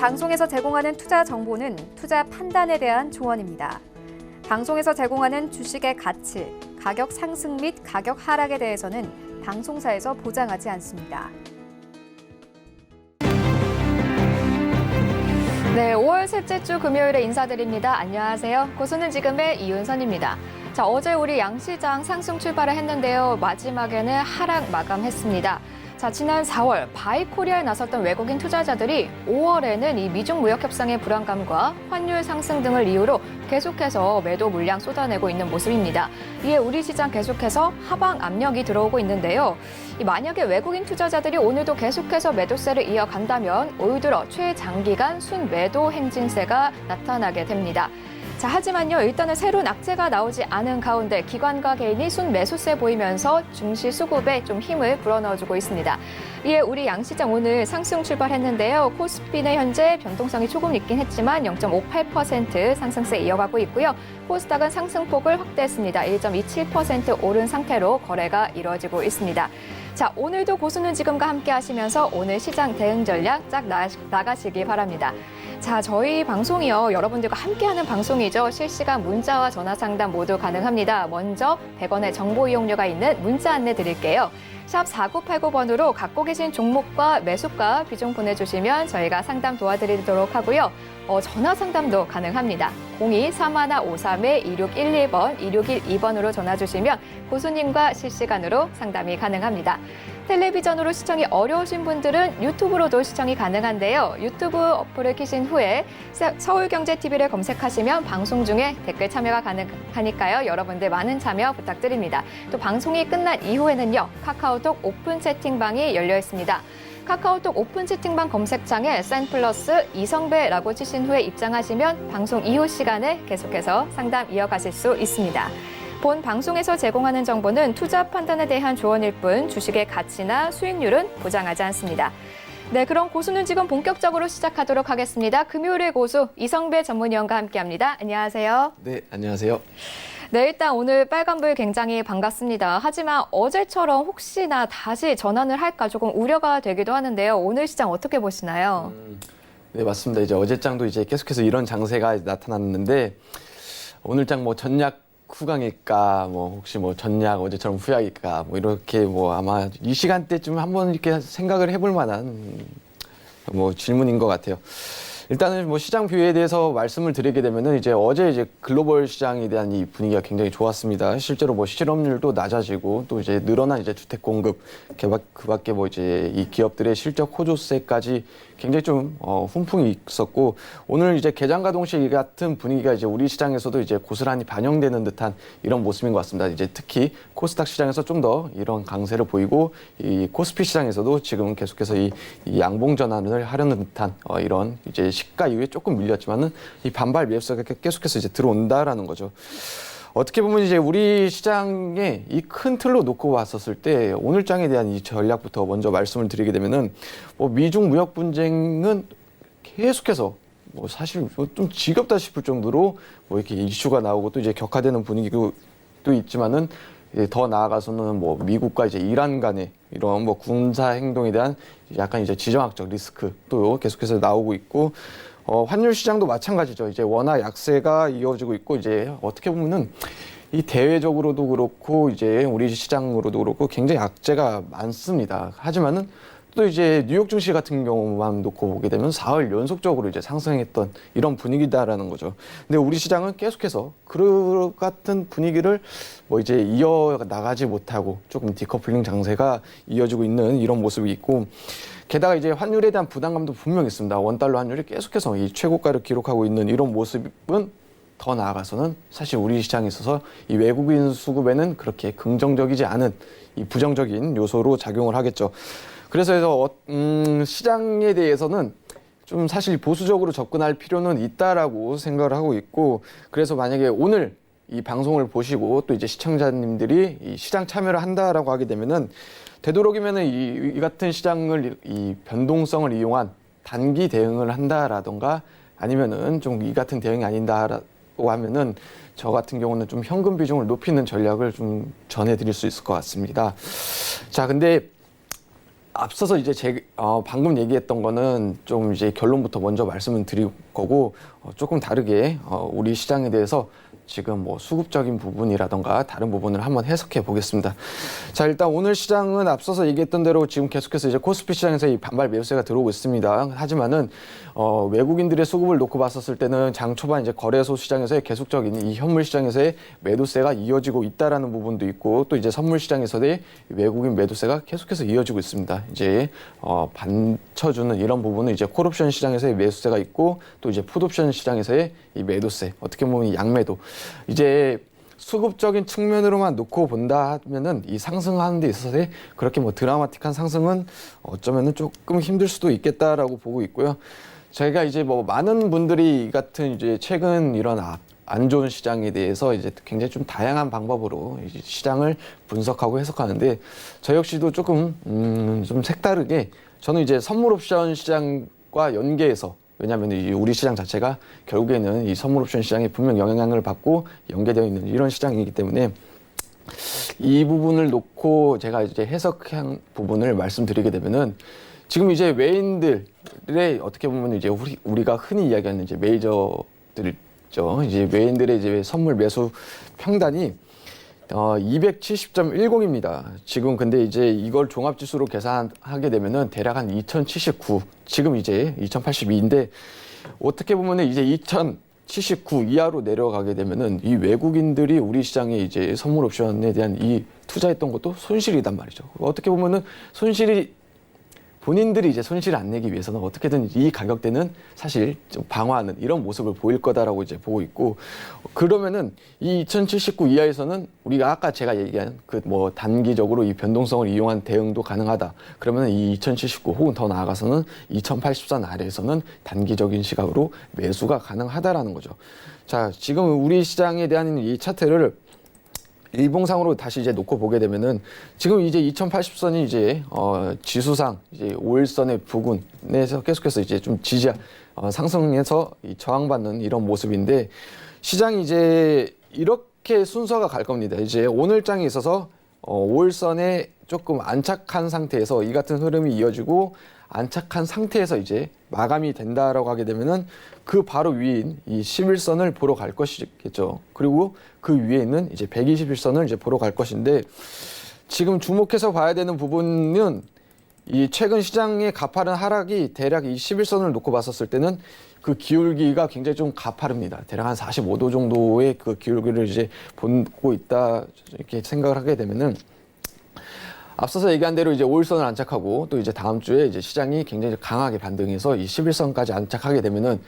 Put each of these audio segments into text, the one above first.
방송에서 제공하는 투자 정보는 투자 판단에 대한 조언입니다. 방송에서 제공하는 주식의 가치, 가격 상승 및 가격 하락에 대해서는 방송사에서 보장하지 않습니다. 네, 5월 셋째 주 금요일에 인사드립니다. 안녕하세요. 고수는 지금의 이윤선입니다. 자, 어제 우리 양시장 상승 출발을 했는데요. 마지막에는 하락 마감했습니다. 자, 지난 4월 바이코리아에 나섰던 외국인 투자자들이 5월에는 이 미중 무역 협상의 불안감과 환율 상승 등을 이유로 계속해서 매도 물량 쏟아내고 있는 모습입니다. 이에 우리 시장 계속해서 하방 압력이 들어오고 있는데요. 만약에 외국인 투자자들이 오늘도 계속해서 매도세를 이어간다면 올 들어 최장기간 순매도 행진세가 나타나게 됩니다. 자, 하지만요, 일단은 새로운 악재가 나오지 않은 가운데 기관과 개인이 순매수세 보이면서 증시 수급에 좀 힘을 불어넣어주고 있습니다. 이에 우리 양시장 오늘 상승 출발했는데요. 코스피는 현재 변동성이 조금 있긴 했지만 0.58% 상승세 이어가고 있고요. 코스닥은 상승폭을 확대했습니다. 1.27% 오른 상태로 거래가 이루어지고 있습니다. 자, 오늘도 고수는 지금과 함께 하시면서 오늘 시장 대응 전략 쫙 나가시기 바랍니다. 자, 저희 방송이요. 여러분들과 함께하는 방송이죠. 실시간 문자와 전화 상담 모두 가능합니다. 먼저 100원의 정보 이용료가 있는 문자 안내 드릴게요. 샵 4989번으로 갖고 계신 종목과 매수가 비중 보내주시면 저희가 상담 도와드리도록 하고요. 전화 상담도 가능합니다. 02-3153-2612번, 2612번으로 전화 주시면 고수님과 실시간으로 상담이 가능합니다. 텔레비전으로 시청이 어려우신 분들은 유튜브로도 시청이 가능한데요. 유튜브 어플을 켜신 후에 서울경제TV를 검색하시면 방송 중에 댓글 참여가 가능하니까요. 여러분들 많은 참여 부탁드립니다. 또 방송이 끝난 이후에는요. 카카오톡 오픈 채팅방이 열려 있습니다. 카카오톡 오픈 채팅방 검색창에 샌플러스 이성배라고 치신 후에 입장하시면 방송 이후 시간에 계속해서 상담 이어가실 수 있습니다. 본 방송에서 제공하는 정보는 투자 판단에 대한 조언일 뿐 주식의 가치나 수익률은 보장하지 않습니다. 네, 그럼 고수는 지금 본격적으로 시작하도록 하겠습니다. 금요일의 고수 이성배 전문위원과 함께합니다. 안녕하세요. 네, 안녕하세요. 네, 일단 오늘 빨간불 굉장히 반갑습니다. 하지만 어제처럼 혹시나 다시 전환을 할까 조금 우려가 되기도 하는데요. 오늘 시장 어떻게 보시나요? 네, 맞습니다. 이제 어제장도 이제 계속해서 이런 장세가 나타났는데 오늘장 뭐 전략 후강일까, 뭐 혹시 뭐 전략 어제처럼 후약일까, 뭐 이렇게 뭐 아마 이 시간대쯤 한번 이렇게 생각을 해볼 만한 뭐 질문인 것 같아요. 일단은 뭐 시장 비율에 대해서 말씀을 드리게 되면은 이제 어제 이제 글로벌 시장에 대한 이 분위기가 굉장히 좋았습니다. 실제로 뭐 실업률도 낮아지고 또 이제 늘어난 이제 주택 공급, 그밖에 뭐 이제 이 기업들의 실적 호조세까지 굉장히 좀 훈풍이 있었고 오늘 이제 개장과 동시에 이 같은 분위기가 이제 우리 시장에서도 이제 고스란히 반영되는 듯한 이런 모습인 것 같습니다. 이제 특히 코스닥 시장에서 좀 더 이런 강세를 보이고 이 코스피 시장에서도 지금 계속해서 이 양봉 전환을 하려는 듯한 이런 이제 시가 이후에 조금 밀렸지만은 이 반발 매수세가 계속해서 이제 들어온다라는 거죠. 어떻게 보면 이제 우리 시장의 이 큰 틀로 놓고 봤었을 때 오늘장에 대한 이 전략부터 먼저 말씀을 드리게 되면은 뭐 미중 무역 분쟁은 계속해서 뭐 사실 좀 지겹다 싶을 정도로 뭐 이렇게 이슈가 나오고 또 이제 격화되는 분위기도 있지만은 더 나아가서는 뭐 미국과 이제 이란 간의 이런 뭐 군사 행동에 대한 약간 이제 지정학적 리스크도 계속해서 나오고 있고 환율 시장도 마찬가지죠. 이제 워낙 약세가 이어지고 있고 이제 어떻게 보면은 이 대외적으로도 그렇고 이제 우리 시장으로도 그렇고 굉장히 악재가 많습니다. 하지만은 또 이제 뉴욕 증시 같은 경우만 놓고 보게 되면 4월 연속적으로 이제 상승했던 이런 분위기다라는 거죠. 근데 우리 시장은 계속해서 그 같은 분위기를 뭐 이제 이어나가지 못하고 조금 디커플링 장세가 이어지고 있는 이런 모습이 있고 게다가 이제 환율에 대한 부담감도 분명히 있습니다. 원달러 환율이 계속해서 이 최고가를 기록하고 있는 이런 모습은 더 나아가서는 사실 우리 시장에 있어서 이 외국인 수급에는 그렇게 긍정적이지 않은 이 부정적인 요소로 작용을 하겠죠. 그래서 시장에 대해서는 좀 사실 보수적으로 접근할 필요는 있다라고 생각을 하고 있고 그래서 만약에 오늘 이 방송을 보시고 또 이제 시청자님들이 이 시장 참여를 한다라고 하게 되면은 되도록이면은 이 같은 시장을 이 변동성을 이용한 단기 대응을 한다라던가 아니면은 좀 이 같은 대응이 아닌다라고 하면은 저 같은 경우는 좀 현금 비중을 높이는 전략을 좀 전해드릴 수 있을 것 같습니다. 자, 근데 앞서서 이제 방금 얘기했던 거는 좀 이제 결론부터 먼저 말씀을 드릴 거고, 조금 다르게 우리 시장에 대해서 지금 뭐 수급적인 부분이라던가 다른 부분을 한번 해석해 보겠습니다. 자, 일단 오늘 시장은 앞서서 얘기했던 대로 지금 계속해서 이제 코스피 시장에서 이 반발 매수세가 들어오고 있습니다. 하지만은 외국인들의 수급을 놓고 봤었을 때는 장 초반 이제 거래소 시장에서의 계속적인 이 현물 시장에서의 매도세가 이어지고 있다라는 부분도 있고, 또 이제 선물 시장에서의 외국인 매도세가 계속해서 이어지고 있습니다. 이제 받쳐주는 이런 부분은 이제 콜옵션 시장에서의 매수세가 있고, 또 이제 풋옵션 시장에서의 이 매도세, 어떻게 보면 이 양매도, 이제 수급적인 측면으로만 놓고 본다 하면은 이 상승하는 데 있어서의 그렇게 뭐 드라마틱한 상승은 어쩌면은 조금 힘들 수도 있겠다라고 보고 있고요. 저희가 이제 뭐 많은 분들이 이 같은 이제 최근 이런 안 좋은 시장에 대해서 이제 굉장히 좀 다양한 방법으로 이제 시장을 분석하고 해석하는데, 저 역시도 조금 좀 색다르게 저는 이제 선물 옵션 시장과 연계해서, 왜냐하면 우리 시장 자체가 결국에는 이 선물 옵션 시장에 분명 영향을 받고 연계되어 있는 이런 시장이기 때문에 이 부분을 놓고 제가 이제 해석한 부분을 말씀드리게 되면은, 지금 이제 외인들의 어떻게 보면 이제 우리가 흔히 이야기하는 이제 메이저들이죠. 이제 외인들의 이제 선물 매수 평단이 270.10입니다. 지금 근데 이제 이걸 종합지수로 계산하게 되면은 대략 한 2079, 지금 이제 2082인데, 어떻게 보면은 이제 2079 이하로 내려가게 되면은 이 외국인들이 우리 시장에 이제 선물 옵션에 대한 이 투자했던 것도 손실이단 말이죠. 어떻게 보면은 본인들이 이제 손실을 안 내기 위해서는 어떻게든 이 가격대는 사실 좀 방어하는 이런 모습을 보일 거다라고 이제 보고 있고, 그러면은 이 2079 이하에서는 우리가 아까 제가 얘기한 그 뭐 단기적으로 이 변동성을 이용한 대응도 가능하다. 그러면은 이 2079 혹은 더 나아가서는 2084 아래에서는 단기적인 시각으로 매수가 가능하다라는 거죠. 자, 지금 우리 시장에 대한 이 차트를 일봉상으로 다시 이제 놓고 보게 되면은, 지금 이제 2080선이 이제 지수상 이제 5일선의 부근에서 계속해서 이제 좀 상승해서 저항받는 이런 모습인데, 시장이 이제 이렇게 순서가 갈 겁니다. 이제 오늘 장에 있어서 5일선에 조금 안착한 상태에서 이 같은 흐름이 이어지고, 안착한 상태에서 이제 마감이 된다라고 하게 되면은 그 바로 위인 이 11선을 보러 갈 것이겠죠. 그리고 그 위에 있는 이제 121선을 이제 보러 갈 것인데, 지금 주목해서 봐야 되는 부분은 이 최근 시장의 가파른 하락이 대략 이 11선을 놓고 봤었을 때는 그 기울기가 굉장히 좀 가파릅니다. 대략 한 45도 정도의 그 기울기를 이제 보고 있다, 이렇게 생각을 하게 되면은, 앞서서 얘기한 대로 이제 5일선을 안착하고, 또 이제 다음 주에 이제 시장이 굉장히 강하게 반등해서 이 11선까지 안착하게 되면은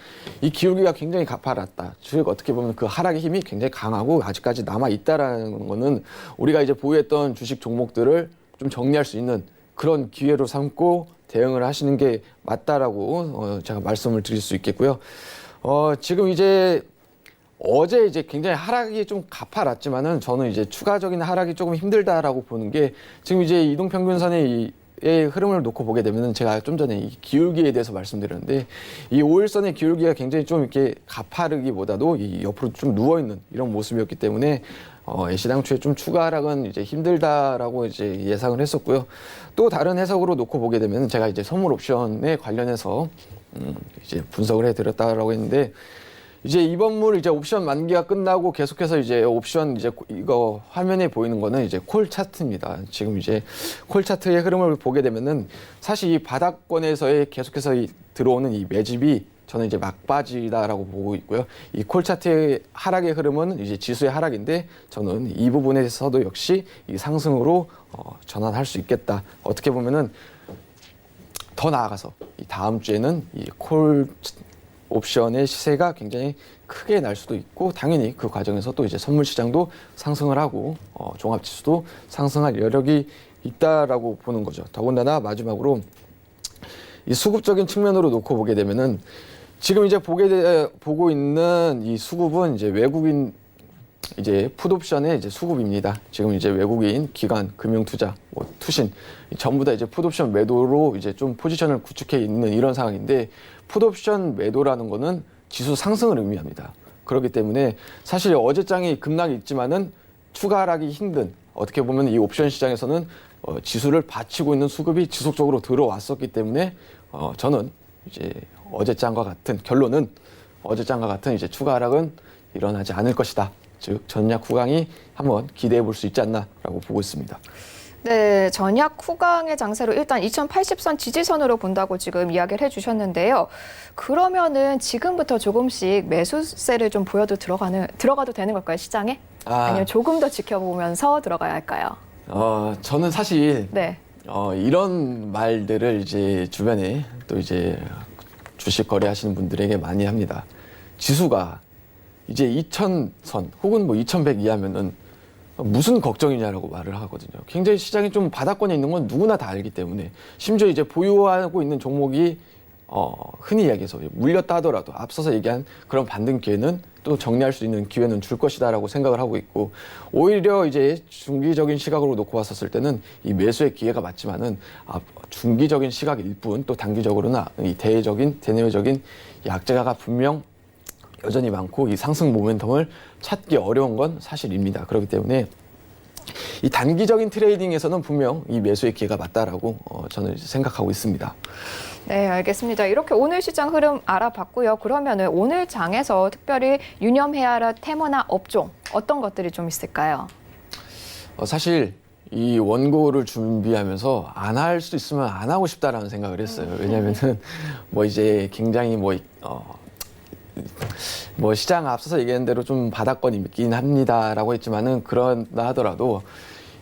이 기울기가 굉장히 가파랐다. 즉 어떻게 보면 그 하락의 힘이 굉장히 강하고 아직까지 남아 있다라는 거는 우리가 이제 보유했던 주식 종목들을 좀 정리할 수 있는 그런 기회로 삼고 대응을 하시는 게 맞다라고 제가 말씀을 드릴 수 있겠고요. 지금 이제 어제 이제 굉장히 하락이 좀 가파랐지만은 저는 이제 추가적인 하락이 조금 힘들다라고 보는 게, 지금 이제 이동평균선의 흐름을 놓고 보게 되면은 제가 좀 전에 이 기울기에 대해서 말씀드렸는데, 이 5일선의 기울기가 굉장히 좀 이렇게 가파르기보다도 이 옆으로 좀 누워있는 이런 모습이었기 때문에 시당초에 좀 추가 하락은 이제 힘들다라고 이제 예상을 했었고요. 또 다른 해석으로 놓고 보게 되면 제가 이제 선물 옵션에 관련해서 이제 분석을 해드렸다라고 했는데, 이제 이번물 이제 옵션 만기가 끝나고 계속해서 이제 옵션 이제 이거 화면에 보이는 거는 이제 콜 차트입니다. 지금 이제 콜 차트의 흐름을 보게 되면은 사실 이 바닥권에서의 계속해서 들어오는 이 매집이 저는 이제 막바지다라고 보고 있고요. 이 콜 차트의 하락의 흐름은 이제 지수의 하락인데, 저는 이 부분에서도 역시 이 상승으로 전환할 수 있겠다. 어떻게 보면은 더 나아가서 이 다음 주에는 이 콜 옵션의 시세가 굉장히 크게 날 수도 있고, 당연히 그 과정에서 또 이제 선물 시장도 상승을 하고 종합 지수도 상승할 여력이 있다라고 보는 거죠. 더군다나 마지막으로 이 수급적인 측면으로 놓고 보게 되면은, 지금 이제 보고 있는 이 수급은 이제 외국인 이제 풋옵션의 이제 수급입니다. 지금 이제 외국인 기관, 금융투자, 뭐 투신 전부 다 이제 풋옵션 매도로 이제 좀 포지션을 구축해 있는 이런 상황인데, 풋옵션 매도라는 거는 지수 상승을 의미합니다. 그렇기 때문에 사실 어제장이 급락이 있지만은 추가 하락이 힘든, 어떻게 보면 이 옵션 시장에서는 지수를 받치고 있는 수급이 지속적으로 들어왔었기 때문에 저는 이제 어제장과 같은 결론은 어제장과 같은 이제 추가 하락은 일어나지 않을 것이다. 즉 전약 후강이 한번 기대해 볼 수 있지 않나라고 보고 있습니다. 네, 전약 후강의 장세로 일단 2080선 지지선으로 본다고 지금 이야기를 해주셨는데요. 그러면은 지금부터 조금씩 매수세를 좀 보여도 들어가도 되는 걸까요, 시장에? 아니면 조금 더 지켜보면서 들어가야 할까요? 저는 사실 네. 이런 말들을 이제 주변에 또 이제 주식 거래하시는 분들에게 많이 합니다. 지수가 이제 2000선 혹은 뭐 2100 이하면은 무슨 걱정이냐라고 말을 하거든요. 굉장히 시장이 좀 바닥권에 있는 건 누구나 다 알기 때문에 심지어 이제 보유하고 있는 종목이 흔히 이야기해서 물렸다 하더라도 앞서서 얘기한 그런 반등 기회는 또 정리할 수 있는 기회는 줄 것이다라고 생각을 하고 있고 오히려 이제 중기적인 시각으로 놓고 봤었을 때는 이 매수의 기회가 맞지만은 중기적인 시각일 뿐 또 단기적으로는 이 대내외적인 약재가 분명 여전히 많고 이 상승 모멘텀을 찾기 어려운 건 사실입니다. 그렇기 때문에 이 단기적인 트레이딩에서는 분명 이 매수의 기회가 맞다라고 저는 생각하고 있습니다. 네, 알겠습니다. 이렇게 오늘 시장 흐름 알아봤고요. 그러면은 오늘 장에서 특별히 유념해야 할 테마나 업종 어떤 것들이 좀 있을까요? 사실 이 원고를 준비하면서 안 할 수 있으면 안 하고 싶다라는 생각을 했어요. 왜냐면은 뭐 이제 굉장히 뭐 시장 앞서서 얘기한 대로 좀 바닥권이 있긴 합니다라고 했지만은 그런다 하더라도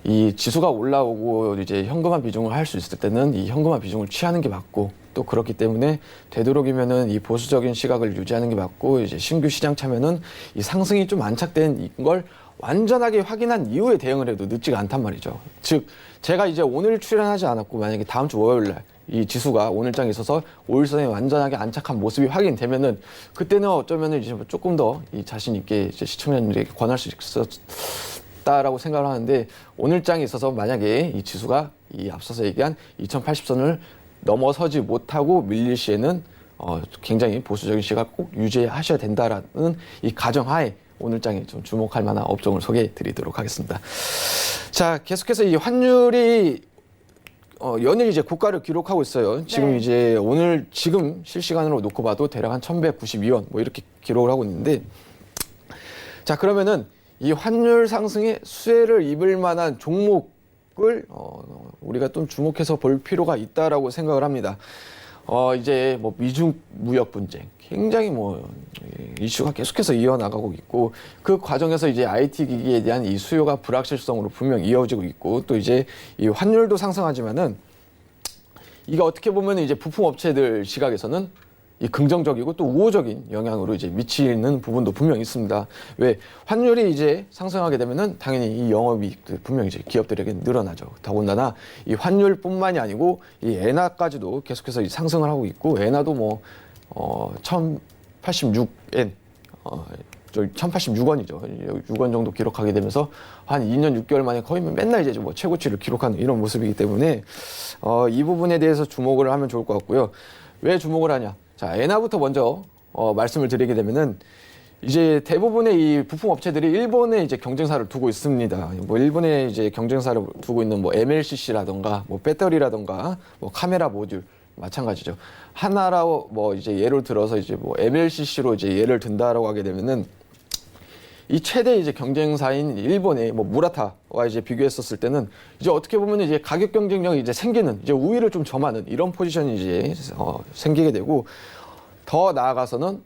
이 지수가 올라오고 이제 현금화 비중을 할 수 있을 때는 이 현금화 비중을 취하는 게 맞고 또 그렇기 때문에 되도록이면은 이 보수적인 시각을 유지하는 게 맞고 이제 신규 시장 차면은 이 상승이 좀 안착된 걸 완전하게 확인한 이후에 대응을 해도 늦지가 않단 말이죠. 즉 제가 이제 오늘 출연하지 않았고 만약에 다음 주 월요일 날 이 지수가 오늘장에 있어서 5일선에 완전하게 안착한 모습이 확인되면은 그때는 어쩌면은 이제 조금 더 이 자신 있게 이제 시청자님들에게 권할 수 있었다라고 생각을 하는데 오늘장에 있어서 만약에 이 지수가 이 앞서서 얘기한 2080선을 넘어서지 못하고 밀릴 시에는 굉장히 보수적인 시각 꼭 유지하셔야 된다라는 이 가정하에 오늘장에 좀 주목할 만한 업종을 소개해 드리도록 하겠습니다. 자, 계속해서 이 환율이 연일 이제 고가를 기록하고 있어요. 지금 네. 이제 오늘 지금 실시간으로 놓고 봐도 대략 한 1192원 뭐 이렇게 기록을 하고 있는데 자, 그러면은 이 환율 상승에 수혜를 입을 만한 종목을 우리가 좀 주목해서 볼 필요가 있다라고 생각을 합니다. 이제 뭐 미중 무역 분쟁 굉장히 이슈가 계속해서 이어나가고 있고 그 과정에서 이제 IT 기기에 대한 이 수요가 불확실성으로 분명 이어지고 있고 또 이제 이 환율도 상승하지만은 이게 어떻게 보면 이제 부품 업체들 시각에서는 이 긍정적이고 또 우호적인 영향으로 이제 미치는 부분도 분명히 있습니다. 왜 환율이 이제 상승하게 되면은 당연히 이 영업이익도 분명히 이제 기업들에게 늘어나죠. 더군다나 이 환율뿐만이 아니고 이 엔화까지도 계속해서 상승을 하고 있고 엔화도 1,086엔 1,086원이죠. 6원 정도 기록하게 되면서 한 2년 6개월 만에 거의 맨날 이제 뭐 최고치를 기록하는 이런 모습이기 때문에 이 부분에 대해서 주목을 하면 좋을 것 같고요. 왜 주목을 하냐? 자, 엔화부터 먼저 말씀을 드리게 되면은 이제 대부분의 이 부품 업체들이 일본에 이제 경쟁사를 두고 있습니다. 뭐 일본에 이제 경쟁사를 두고 있는 뭐 MLCC라던가 뭐 배터리라던가 뭐 카메라 모듈 마찬가지죠. 하나로 뭐 이제 예를 들어서 이제 뭐 MLCC로 이제 예를 든다라고 하게 되면은 이 최대 이제 경쟁사인 일본의 뭐 무라타와 이제 비교했었을 때는 이제 어떻게 보면 이제 가격 경쟁력이 이제 생기는 이제 우위를 좀 점하는 이런 포지션이 이제 생기게 되고 더 나아가서는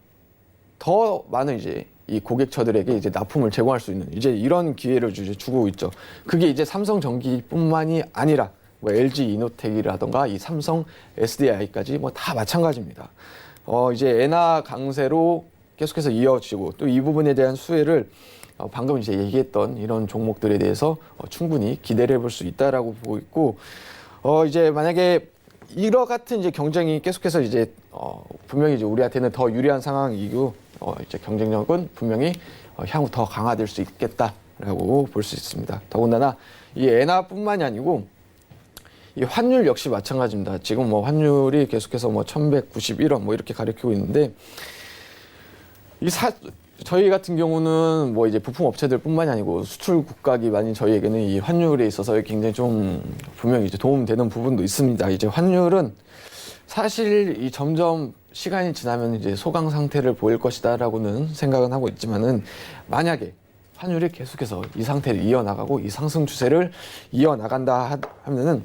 더 많은 이제 이 고객처들에게 이제 납품을 제공할 수 있는 이제 이런 기회를 이제 주고 있죠. 그게 이제 삼성전기뿐만이 아니라 뭐 LG 이노텍이라던가 이 삼성 SDI까지 뭐 다 마찬가지입니다. 이제 엔화 강세로 계속해서 이어지고 또 이 부분에 대한 수혜를 방금 이제 얘기했던 이런 종목들에 대해서 충분히 기대를 해볼 수 있다라고 보고 있고 이제 만약에 이와 같은 이제 경쟁이 계속해서 이제 분명히 이제 우리한테는 더 유리한 상황이고 이제 경쟁력은 분명히 향후 더 강화될 수 있겠다라고 볼 수 있습니다. 더군다나 이 엔화뿐만이 아니고 이 환율 역시 마찬가지입니다. 지금 뭐 환율이 계속해서 뭐 1,191원 뭐 이렇게 가리키고 있는데 저희 같은 경우는 뭐 이제 부품 업체들뿐만이 아니고 수출 국가 기반인 저희에게는 이 환율에 있어서 굉장히 좀 분명히 이제 도움되는 부분도 있습니다. 이제 환율은 사실 이 점점 시간이 지나면 이제 소강 상태를 보일 것이다라고는 생각은 하고 있지만은 만약에 환율이 계속해서 이 상태를 이어나가고 이 상승 추세를 이어나간다 하면은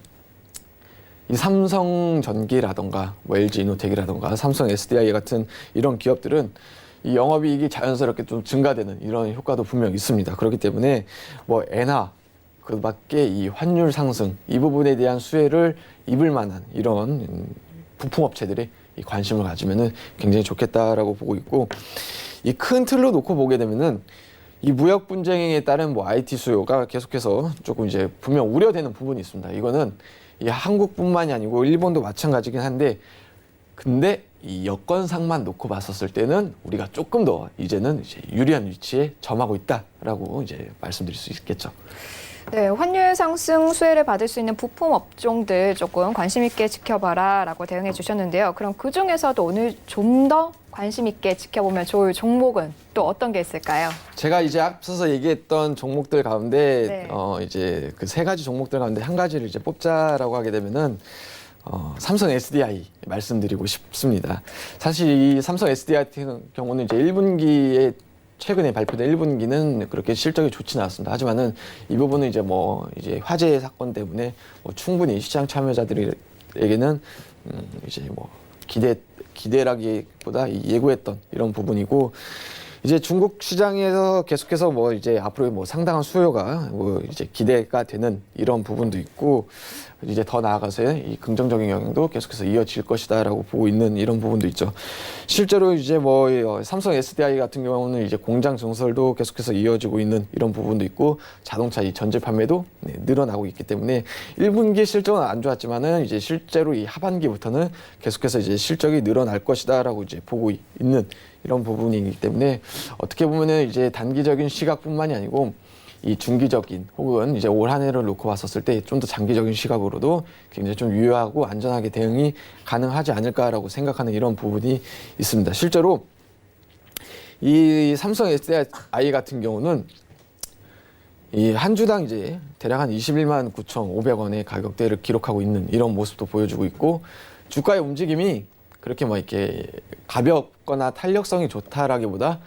이 삼성전기라던가 뭐 LG이노텍이라던가 삼성 SDI 같은 이런 기업들은 이 영업이익이 자연스럽게 좀 증가되는 이런 효과도 분명 있습니다. 그렇기 때문에 뭐 엔화 그 밖에 이 환율 상승 이 부분에 대한 수혜를 입을 만한 이런 부품업체들이 이 관심을 가지면은 굉장히 좋겠다라고 보고 있고, 이 큰 틀로 놓고 보게 되면은 이 무역 분쟁에 따른 뭐 IT 수요가 계속해서 조금 이제 분명 우려되는 부분이 있습니다. 이거는 이 한국뿐만이 아니고 일본도 마찬가지긴 한데, 근데 이 여건상만 놓고 봤었을 때는 우리가 조금 더 이제는 이제 유리한 위치에 점하고 있다라고 이제 말씀드릴 수 있겠죠. 네, 환율 상승 수혜를 받을 수 있는 부품 업종들 조금 관심 있게 지켜봐라라고 대응해 주셨는데요. 그럼 그 중에서도 오늘 좀 더 관심 있게 지켜보면 좋을 종목은 또 어떤 게 있을까요? 제가 이제 앞서서 얘기했던 종목들 가운데 네. 이제 그 세 가지 종목들 가운데 한 가지를 이제 뽑자라고 하게 되면은 삼성 SDI 말씀드리고 싶습니다. 사실 이 삼성 SDI 같은 경우는 이제 1분기에 최근에 발표된 1분기는 그렇게 실적이 좋지는 않았습니다. 하지만은 이 부분은 이제 뭐 이제 화재 사건 때문에 뭐 충분히 시장 참여자들에게는 이제 뭐 기대라기보다 예고했던 이런 부분이고, 이제 중국 시장에서 계속해서 뭐 이제 앞으로 뭐 상당한 수요가 뭐 이제 기대가 되는 이런 부분도 있고, 이제 더 나아가서의 이 긍정적인 영향도 계속해서 이어질 것이다라고 보고 있는 이런 부분도 있죠. 실제로 이제 뭐 삼성 SDI 같은 경우는 이제 공장 증설도 계속해서 이어지고 있는 이런 부분도 있고, 자동차 이 전지 판매도 늘어나고 있기 때문에 1분기 실적은 안 좋았지만은 이제 실제로 이 하반기부터는 계속해서 이제 실적이 늘어날 것이다라고 이제 보고 있는 이런 부분이기 때문에, 어떻게 보면은 이제 단기적인 시각뿐만이 아니고 이 중기적인 혹은 이제 올 한 해를 놓고 봤었을 때 좀 더 장기적인 시각으로도 굉장히 좀 유효하고 안전하게 대응이 가능하지 않을까라고 생각하는 이런 부분이 있습니다. 실제로 이 삼성 SDI 같은 경우는 이 한 주당 이제 대략 한 21만 9,500원의 가격대를 기록하고 있는 이런 모습도 보여주고 있고, 주가의 움직임이 그렇게 뭐 이렇게 가볍거나 탄력성이 좋다라기보다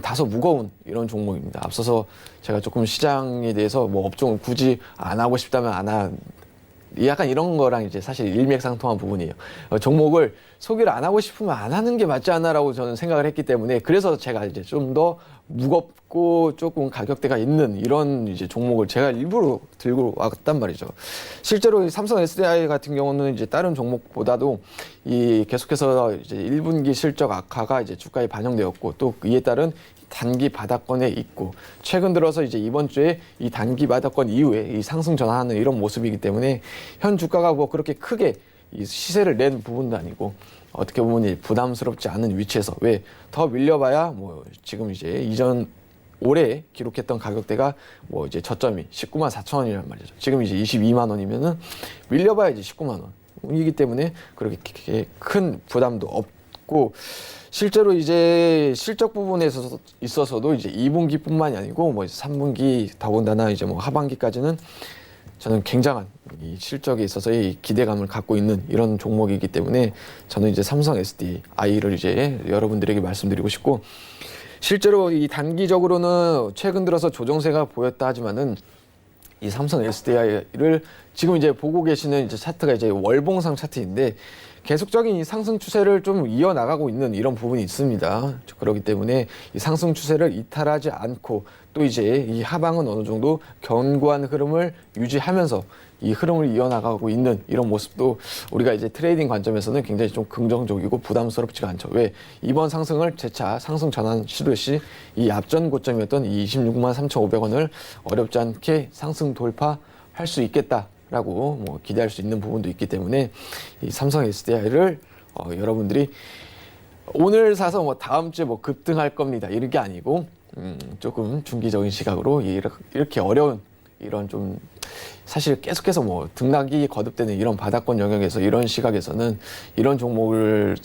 다소 무거운 이런 종목입니다. 앞서서 제가 조금 시장에 대해서 뭐 업종을 굳이 안 하고 싶다면 안 한, 약간 이런 거랑 이제 사실 일맥상통한 부분이에요. 종목을 소개를 안 하고 싶으면 안 하는 게 맞지 않나라고 저는 생각을 했기 때문에, 그래서 제가 이제 좀 더 무겁고 조금 가격대가 있는 이런 이제 종목을 제가 일부러 들고 왔단 말이죠. 실제로 이 삼성 SDI 같은 경우는 이제 다른 종목보다도 이 계속해서 이제 1분기 실적 악화가 이제 주가에 반영되었고, 또 이에 따른 단기 바닥권에 있고, 최근 들어서 이제 이번 주에 이 단기 바닥권 이후에 이 상승 전환하는 이런 모습이기 때문에 현 주가가 뭐 그렇게 크게 이 시세를 낸 부분도 아니고, 어떻게 보면 부담스럽지 않은 위치에서, 왜 더 밀려봐야 뭐 지금 이제 이전 올해 기록했던 가격대가 뭐 이제 저점이 19만 4천 원이란 말이죠. 지금 이제 22만 원이면은 밀려봐야 이제 19만 원이기 때문에 그렇게 큰 부담도 없고, 실제로 이제 실적 부분에 있어서도 이제 2분기뿐만이 아니고 뭐 3분기 더군다나 이제 뭐 하반기까지는 저는 굉장한 이 실적에 있어서의 기대감을 갖고 있는 이런 종목이기 때문에, 저는 이제 삼성 SDI를 이제 여러분들에게 말씀드리고 싶고, 실제로 이 단기적으로는 최근 들어서 조정세가 보였다 하지만은 이 삼성 SDI를 지금 이제 보고 계시는 이제 차트가 이제 월봉상 차트인데, 계속적인 이 상승 추세를 좀 이어나가고 있는 이런 부분이 있습니다. 그렇기 때문에 이 상승 추세를 이탈하지 않고, 또 이제 이 하방은 어느 정도 견고한 흐름을 유지하면서 이 흐름을 이어나가고 있는 이런 모습도 우리가 이제 트레이딩 관점에서는 굉장히 좀 긍정적이고 부담스럽지가 않죠. 왜 이번 상승을 재차 상승 전환 시도 시 이 앞전 고점이었던 이 26만 3,500원을 어렵지 않게 상승 돌파할 수 있겠다라고 뭐 기대할 수 있는 부분도 있기 때문에, 이 삼성 SDI를 여러분들이 오늘 사서 뭐 다음 주에 뭐 급등할 겁니다 이런 게 아니고, 조금 중기적인 시각으로 이렇게 어려운 이런 좀 사실 계속해서 뭐 등락이 거듭되는 이런 바닥권 영역에서 이런 시각에서는 이런 종목을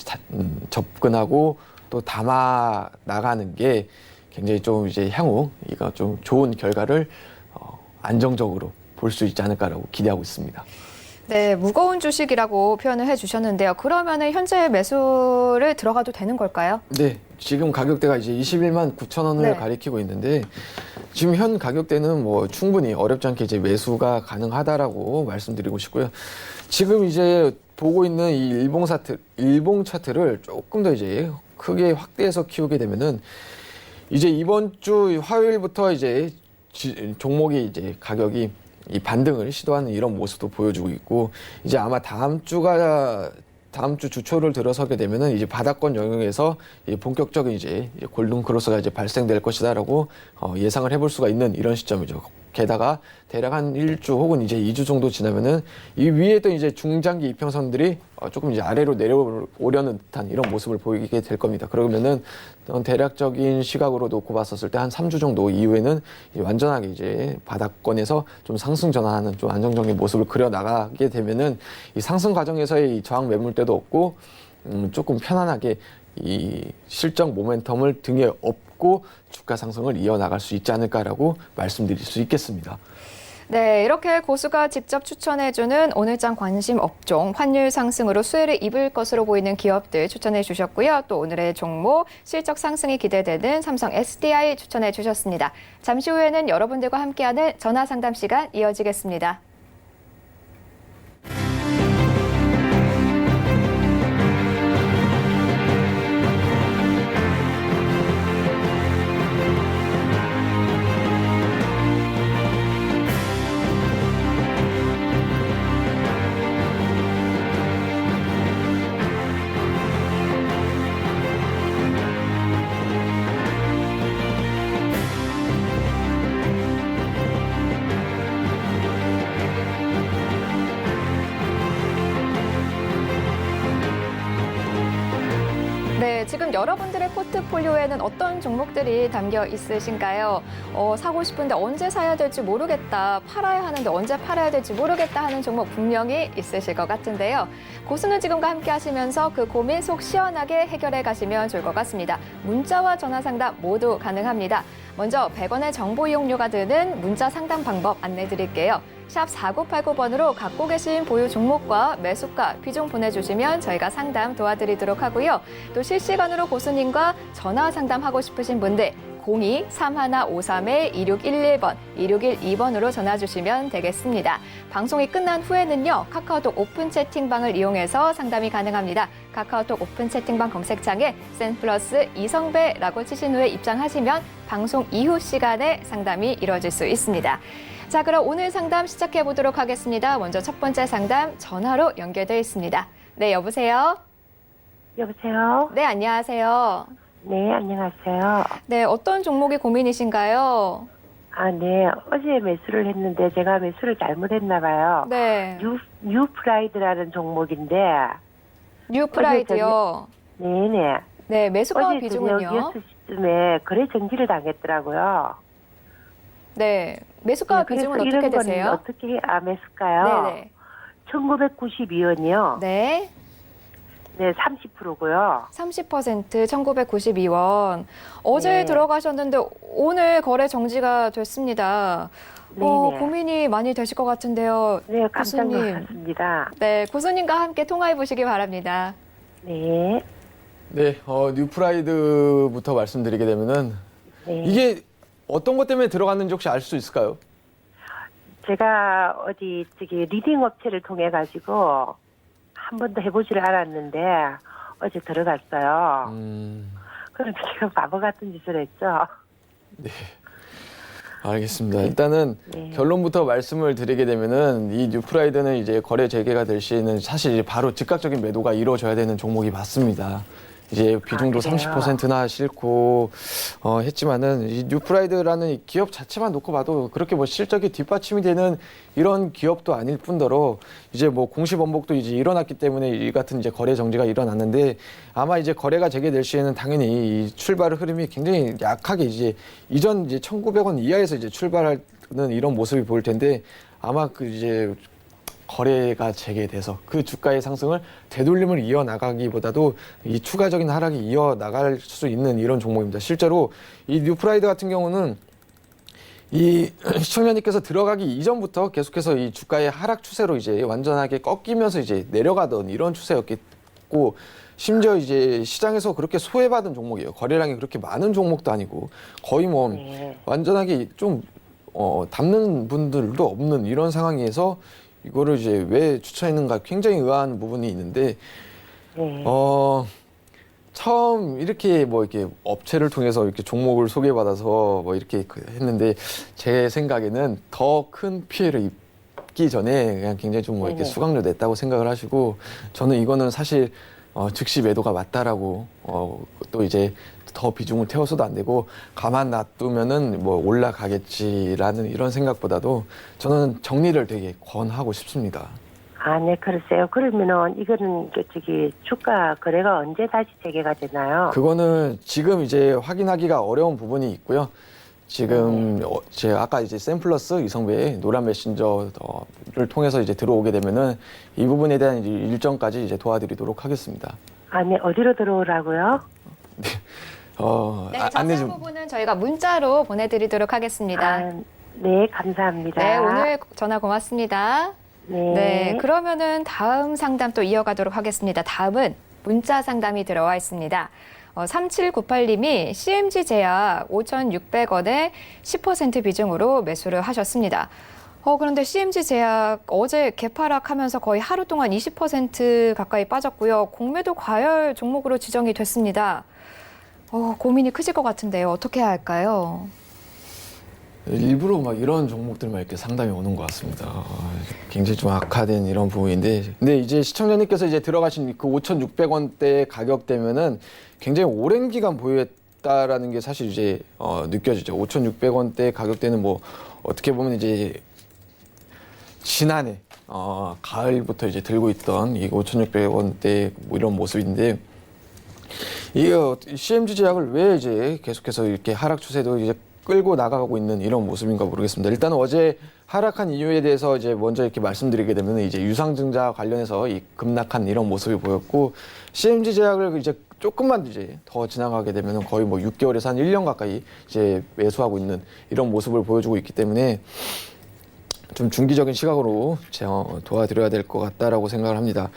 접근하고 또 담아 나가는 게 굉장히 좀 이제 향후 이거 좀 좋은 결과를 안정적으로 볼 수 있지 않을까라고 기대하고 있습니다. 네, 무거운 주식이라고 표현을 해주셨는데요. 그러면은 현재 매수를 들어가도 되는 걸까요? 네, 지금 가격대가 이제 21만 9천 원을 네. 가리키고 있는데 지금 현 가격대는 뭐 충분히 어렵지 않게 이제 매수가 가능하다라고 말씀드리고 싶고요. 지금 이제 보고 있는 이 일봉 차트를 조금 더 이제 크게 확대해서 키우게 되면은 이제 이번 주 화요일부터 이제 종목이 이제 가격이 이 반등을 시도하는 이런 모습도 보여주고 있고 이제 아마 다음 주 주초를 들어서게 되면은 이제 바닥권 영역에서 본격적인 이제 골든 크로스가 이제 발생될 것이다라고 예상을 해볼 수가 있는 이런 시점이죠. 게다가 대략 한 1주 혹은 이제 2주 정도 지나면은 이 위에 또 이제 중장기 이평선들이 조금 이제 아래로 내려오려는 듯한 이런 모습을 보이게 될 겁니다. 그러면은 대략적인 시각으로 놓고 봤었을 때 한 3주 정도 이후에는 이제 완전하게 이제 바닥권에서 좀 상승 전환하는 좀 안정적인 모습을 그려 나가게 되면은 이 상승 과정에서의 이 저항 매물대도 없고 조금 편안하게 이 실적 모멘텀을 등에 업고 주가 상승을 이어나갈 수 있지 않을까라고 말씀드릴 수 있겠습니다. 네, 이렇게 고수가 직접 추천해주는 오늘장 관심 업종, 환율 상승으로 수혜를 입을 것으로 보이는 기업들 추천해 주셨고요. 또 오늘의 종목, 실적 상승이 기대되는 삼성 SDI 추천해 주셨습니다. 잠시 후에는 여러분들과 함께하는 전화 상담 시간 이어지겠습니다. 네, 지금 여러분들의 포트폴리오에는 어떤 종목들이 담겨 있으신가요? 사고 싶은데 언제 사야 될지 모르겠다, 팔아야 하는데 언제 팔아야 될지 모르겠다 하는 종목 분명히 있으실 것 같은데요. 고수는 지금과 함께 하시면서 그 고민 속 시원하게 해결해 가시면 좋을 것 같습니다. 문자와 전화 상담 모두 가능합니다. 먼저 100원의 정보 이용료가 드는 문자 상담 방법 안내 드릴게요. 샵 4989번으로 갖고 계신 보유 종목과 매수가, 비중 보내주시면 저희가 상담 도와드리도록 하고요. 또 실시간으로 고수님과 전화 상담하고 싶으신 분들 02-3153-2611번, 2612번으로 전화 주시면 되겠습니다. 방송이 끝난 후에는요, 카카오톡 오픈 채팅방을 이용해서 상담이 가능합니다. 카카오톡 오픈 채팅방 검색창에 센플러스 이성배라고 치신 후에 입장하시면 방송 이후 시간에 상담이 이루어질 수 있습니다. 자, 그럼 오늘 상담 시작해 보도록 하겠습니다. 먼저 첫 번째 상담 전화로 연결되어 있습니다. 네, 여보세요? 여보세요? 네, 안녕하세요. 네, 안녕하세요. 네, 어떤 종목이 고민이신가요? 아, 네. 어제 매수를 했는데 제가 매수를 잘못했나 봐요. 네, 뉴프라이드라는 종목인데. 뉴프라이드요. 네네. 네, 매수가 어제 비중은요? 저녁 6시쯤에 거래 정지를 당했더라고요. 네, 매수가 네, 그래서 비중은 어떻게 이런 건 되세요? 어떻게 매수가요? 네네. 1992원이요. 네, 네, 30%고요. 30% 1992원. 어제 네. 들어가셨는데 오늘 거래 정지가 됐습니다. 네네. 고민이 많이 되실 것 같은데요. 네, 깜짝 고수님. 놀랐습니다. 네, 고수님과 함께 통화해 보시기 바랍니다. 네. 네, 뉴프라이드부터 말씀드리게 되면은 네. 이게 어떤 것 때문에 들어갔는지 혹시 알 수 있을까요? 제가 리딩 업체를 통해 가지고 한 번도 해보지를 않았는데 어제 들어갔어요. 그런데 제가 바보 같은 짓을 했죠. 알겠습니다. 일단은 네. 결론부터 말씀을 드리게 되면은 이 뉴프라이드는 이제 거래 재개가 될 시에는 사실 이제 바로 즉각적인 매도가 이루어져야 되는 종목이 맞습니다. 이제 비중도 그래요? 30%나 싫고 했지만은 이 뉴프라이드라는 이 기업 자체만 놓고 봐도 그렇게 뭐 실적이 뒷받침이 되는 이런 기업도 아닐 뿐더러 이제 뭐 공시 번복도 이제 일어났기 때문에 이 같은 이제 거래 정지가 일어났는데 아마 이제 거래가 재개될 시에는 당연히 이 출발 흐름이 굉장히 약하게 이제 이전 이제 1,900원 이하에서 이제 출발하는 이런 모습이 보일 텐데 아마 그 이제 거래가 재개돼서 그 주가의 상승을 되돌림을 이어나가기보다도 이 추가적인 하락이 이어나갈 수 있는 이런 종목입니다. 실제로 이 뉴프라이드 같은 경우는 이 시청자님께서 들어가기 이전부터 계속해서 이 주가의 하락 추세로 이제 완전하게 꺾이면서 이제 내려가던 이런 추세였고, 심지어 이제 시장에서 그렇게 소외받은 종목이에요. 거래량이 그렇게 많은 종목도 아니고 거의 뭐 네. 완전하게 좀 담는 분들도 없는 이런 상황에서 이거를 이제 왜 추천했는가 굉장히 의아한 부분이 있는데, 네. 처음 이렇게 뭐 이렇게 업체를 통해서 이렇게 종목을 소개받아서 뭐 이렇게 했는데, 제 생각에는 더 큰 피해를 입기 전에 그냥 굉장히 좀 뭐 이렇게 네네. 수강료 냈다고 생각을 하시고, 저는 이거는 사실 즉시 매도가 맞다라고 또 이제 더 비중을 태워서도 안 되고 가만 놔두면은 뭐 올라가겠지라는 이런 생각보다도 저는 정리를 되게 권하고 싶습니다. 아, 네, 그러세요. 그러면은 이거는 주가 거래가 언제 다시 재개가 되나요? 그거는 지금 이제 확인하기가 어려운 부분이 있고요. 지금 제가 아까 이제 샘플러스 이성배의 노란 메신저를 통해서 이제 들어오게 되면은 이 부분에 대한 이제 일정까지 이제 도와드리도록 하겠습니다. 아, 네, 어디로 들어오라고요? 네, 안내 자세한 좀. 부분은 저희가 문자로 보내드리도록 하겠습니다. 아, 네, 감사합니다. 네, 오늘 전화 고맙습니다. 네. 네, 그러면은 다음 상담 또 이어가도록 하겠습니다. 다음은 문자 상담이 들어와 있습니다. 3798님이 CMG 제약 5,600원에 10% 비중으로 매수를 하셨습니다. 그런데 CMG 제약 어제 개파락하면서 거의 하루 동안 20% 가까이 빠졌고요. 공매도 과열 종목으로 지정이 됐습니다. 고민이 크실 것 같은데요. 어떻게 해야 할까요? 일부러 막 이런 종목들만 이렇게 상담이 오는 것 같습니다. 굉장히 좀 악화된 이런 부분인데, 근데 이제 시청자님께서 이제 들어가신 그 5,600원대 가격대면은 굉장히 오랜 기간 보유했다라는 게 사실 이제 느껴지죠. 5,600원대 가격대는 뭐 어떻게 보면 이제 지난해 가을부터 이제 들고 있던 이 5,600원대 뭐 이런 모습인데, 이게 CMG 제약을 왜 이제 계속해서 이렇게 하락 추세도 이제 끌고 나가고 있는 이런 모습인가 모르겠습니다. 일단 어제 하락한 이유에 대해서 이제 먼저 이렇게 말씀드리게 되면 이제 유상증자 관련해서 이 급락한 이런 모습이 보였고, CMG 제약을 이제 조금만 이제 더 지나가게 되면 거의 뭐 6개월에서 한 1년 가까이 이제 매수하고 있는 이런 모습을 보여주고 있기 때문에 좀 중기적인 시각으로 도와드려야 될 것 같다라고 생각을 합니다.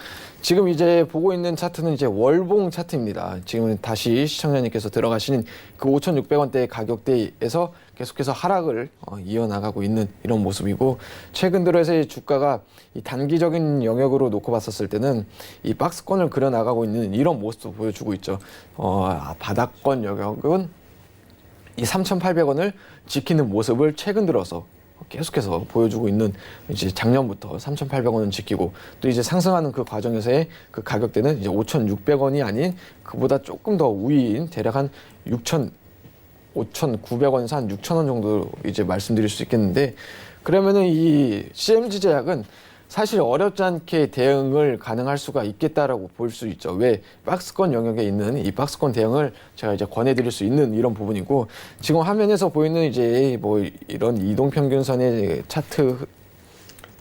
지금 이제 보고 있는 차트는 이제 월봉 차트입니다. 지금 다시 시청자님께서 들어가신 그 5,600원대 가격대에서 계속해서 하락을 이어나가고 있는 이런 모습이고, 최근 들어서 주가가 이 단기적인 영역으로 놓고 봤었을 때는 이 박스권을 그려나가고 있는 이런 모습도 보여주고 있죠. 바닥권 영역은 이 3,800원을 지키는 모습을 최근 들어서 계속해서 보여주고 있는, 이제 작년부터 3,800원은 지키고 또 이제 상승하는 그 과정에서의 그 가격대는 이제 5,600원이 아닌 그보다 조금 더 우위인 대략 한 5,900원에서 한 6,000원 정도 이제 말씀드릴 수 있겠는데, 그러면은 이 CMG 제약은 사실 어렵지 않게 대응을 가능할 수가 있겠다라고 볼 수 있죠. 왜? 박스권 영역에 있는 이 박스권 대응을 제가 이제 권해드릴 수 있는 이런 부분이고, 지금 화면에서 보이는 이제 뭐 이런 이동평균선의 차트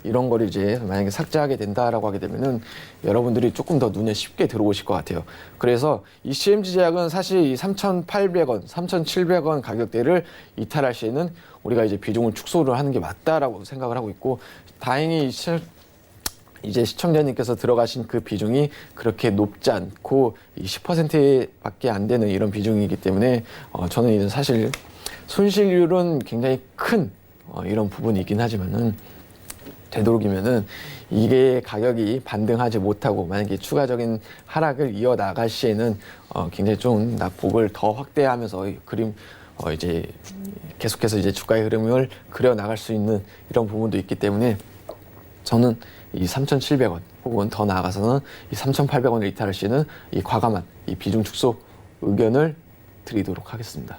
이런 거를 이제 만약에 삭제하게 된다라고 하게 되면은 여러분들이 조금 더 눈에 쉽게 들어오실 것 같아요. 그래서 이 CMG 제약은 사실 이 3,800원, 3,700원 가격대를 이탈할 시에는 우리가 이제 비중을 축소를 하는 게 맞다라고 생각을 하고 있고, 다행히 이제 시청자님께서 들어가신 그 비중이 그렇게 높지 않고 이 10%밖에 안 되는 이런 비중이기 때문에 저는 이제 사실 손실률은 굉장히 큰 이런 부분이긴 하지만은, 되도록이면은 이게 가격이 반등하지 못하고 만약에 추가적인 하락을 이어나갈 시에는 굉장히 좀 낙폭을 더 확대하면서 그림 이제 계속해서 이제 주가의 흐름을 그려 나갈 수 있는 이런 부분도 있기 때문에, 저는 이 3,700원 혹은 더 나아가서는 이 3,800원을 이탈할 시에는 이 과감한 이 비중 축소 의견을 드리도록 하겠습니다.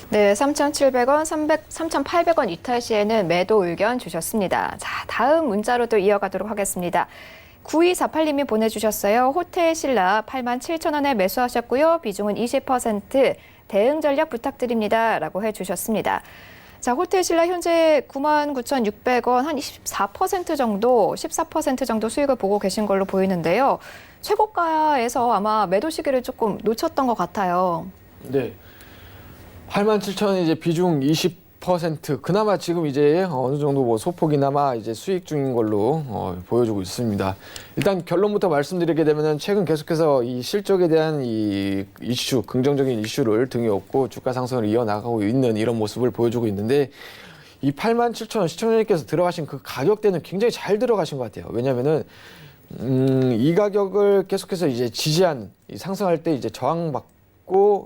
네, 3,700원, 3,800원 이탈 시에는 매도 의견 주셨습니다. 자, 다음 문자로 또 이어가도록 하겠습니다. 9248님이 보내주셨어요. 호텔 신라 87,000원에 매수하셨고요. 비중은 20%, 대응 전략 부탁드립니다. 라고 해주셨습니다. 자, 호텔 신라 현재 99,600원 한 14% 정도, 14% 정도 수익을 보고 계신 걸로 보이는데요. 최고가에서 아마 매도 시기를 조금 놓쳤던 것 같아요. 네. 87,000원 이제 비중 20%. 그나마 지금 이제 어느 정도 뭐 소폭이나마 이제 수익 중인 걸로 보여주고 있습니다. 일단 결론부터 말씀드리게 되면은 최근 계속해서 이 실적에 대한 이 이슈, 긍정적인 이슈를 등에 업고 주가 상승을 이어나가고 있는 이런 모습을 보여주고 있는데 이 87,000원 시청자님께서 들어가신 그 가격대는 굉장히 잘 들어가신 것 같아요. 왜냐면은 이 가격을 계속해서 이제 지지한 이 상승할 때 이제 저항받고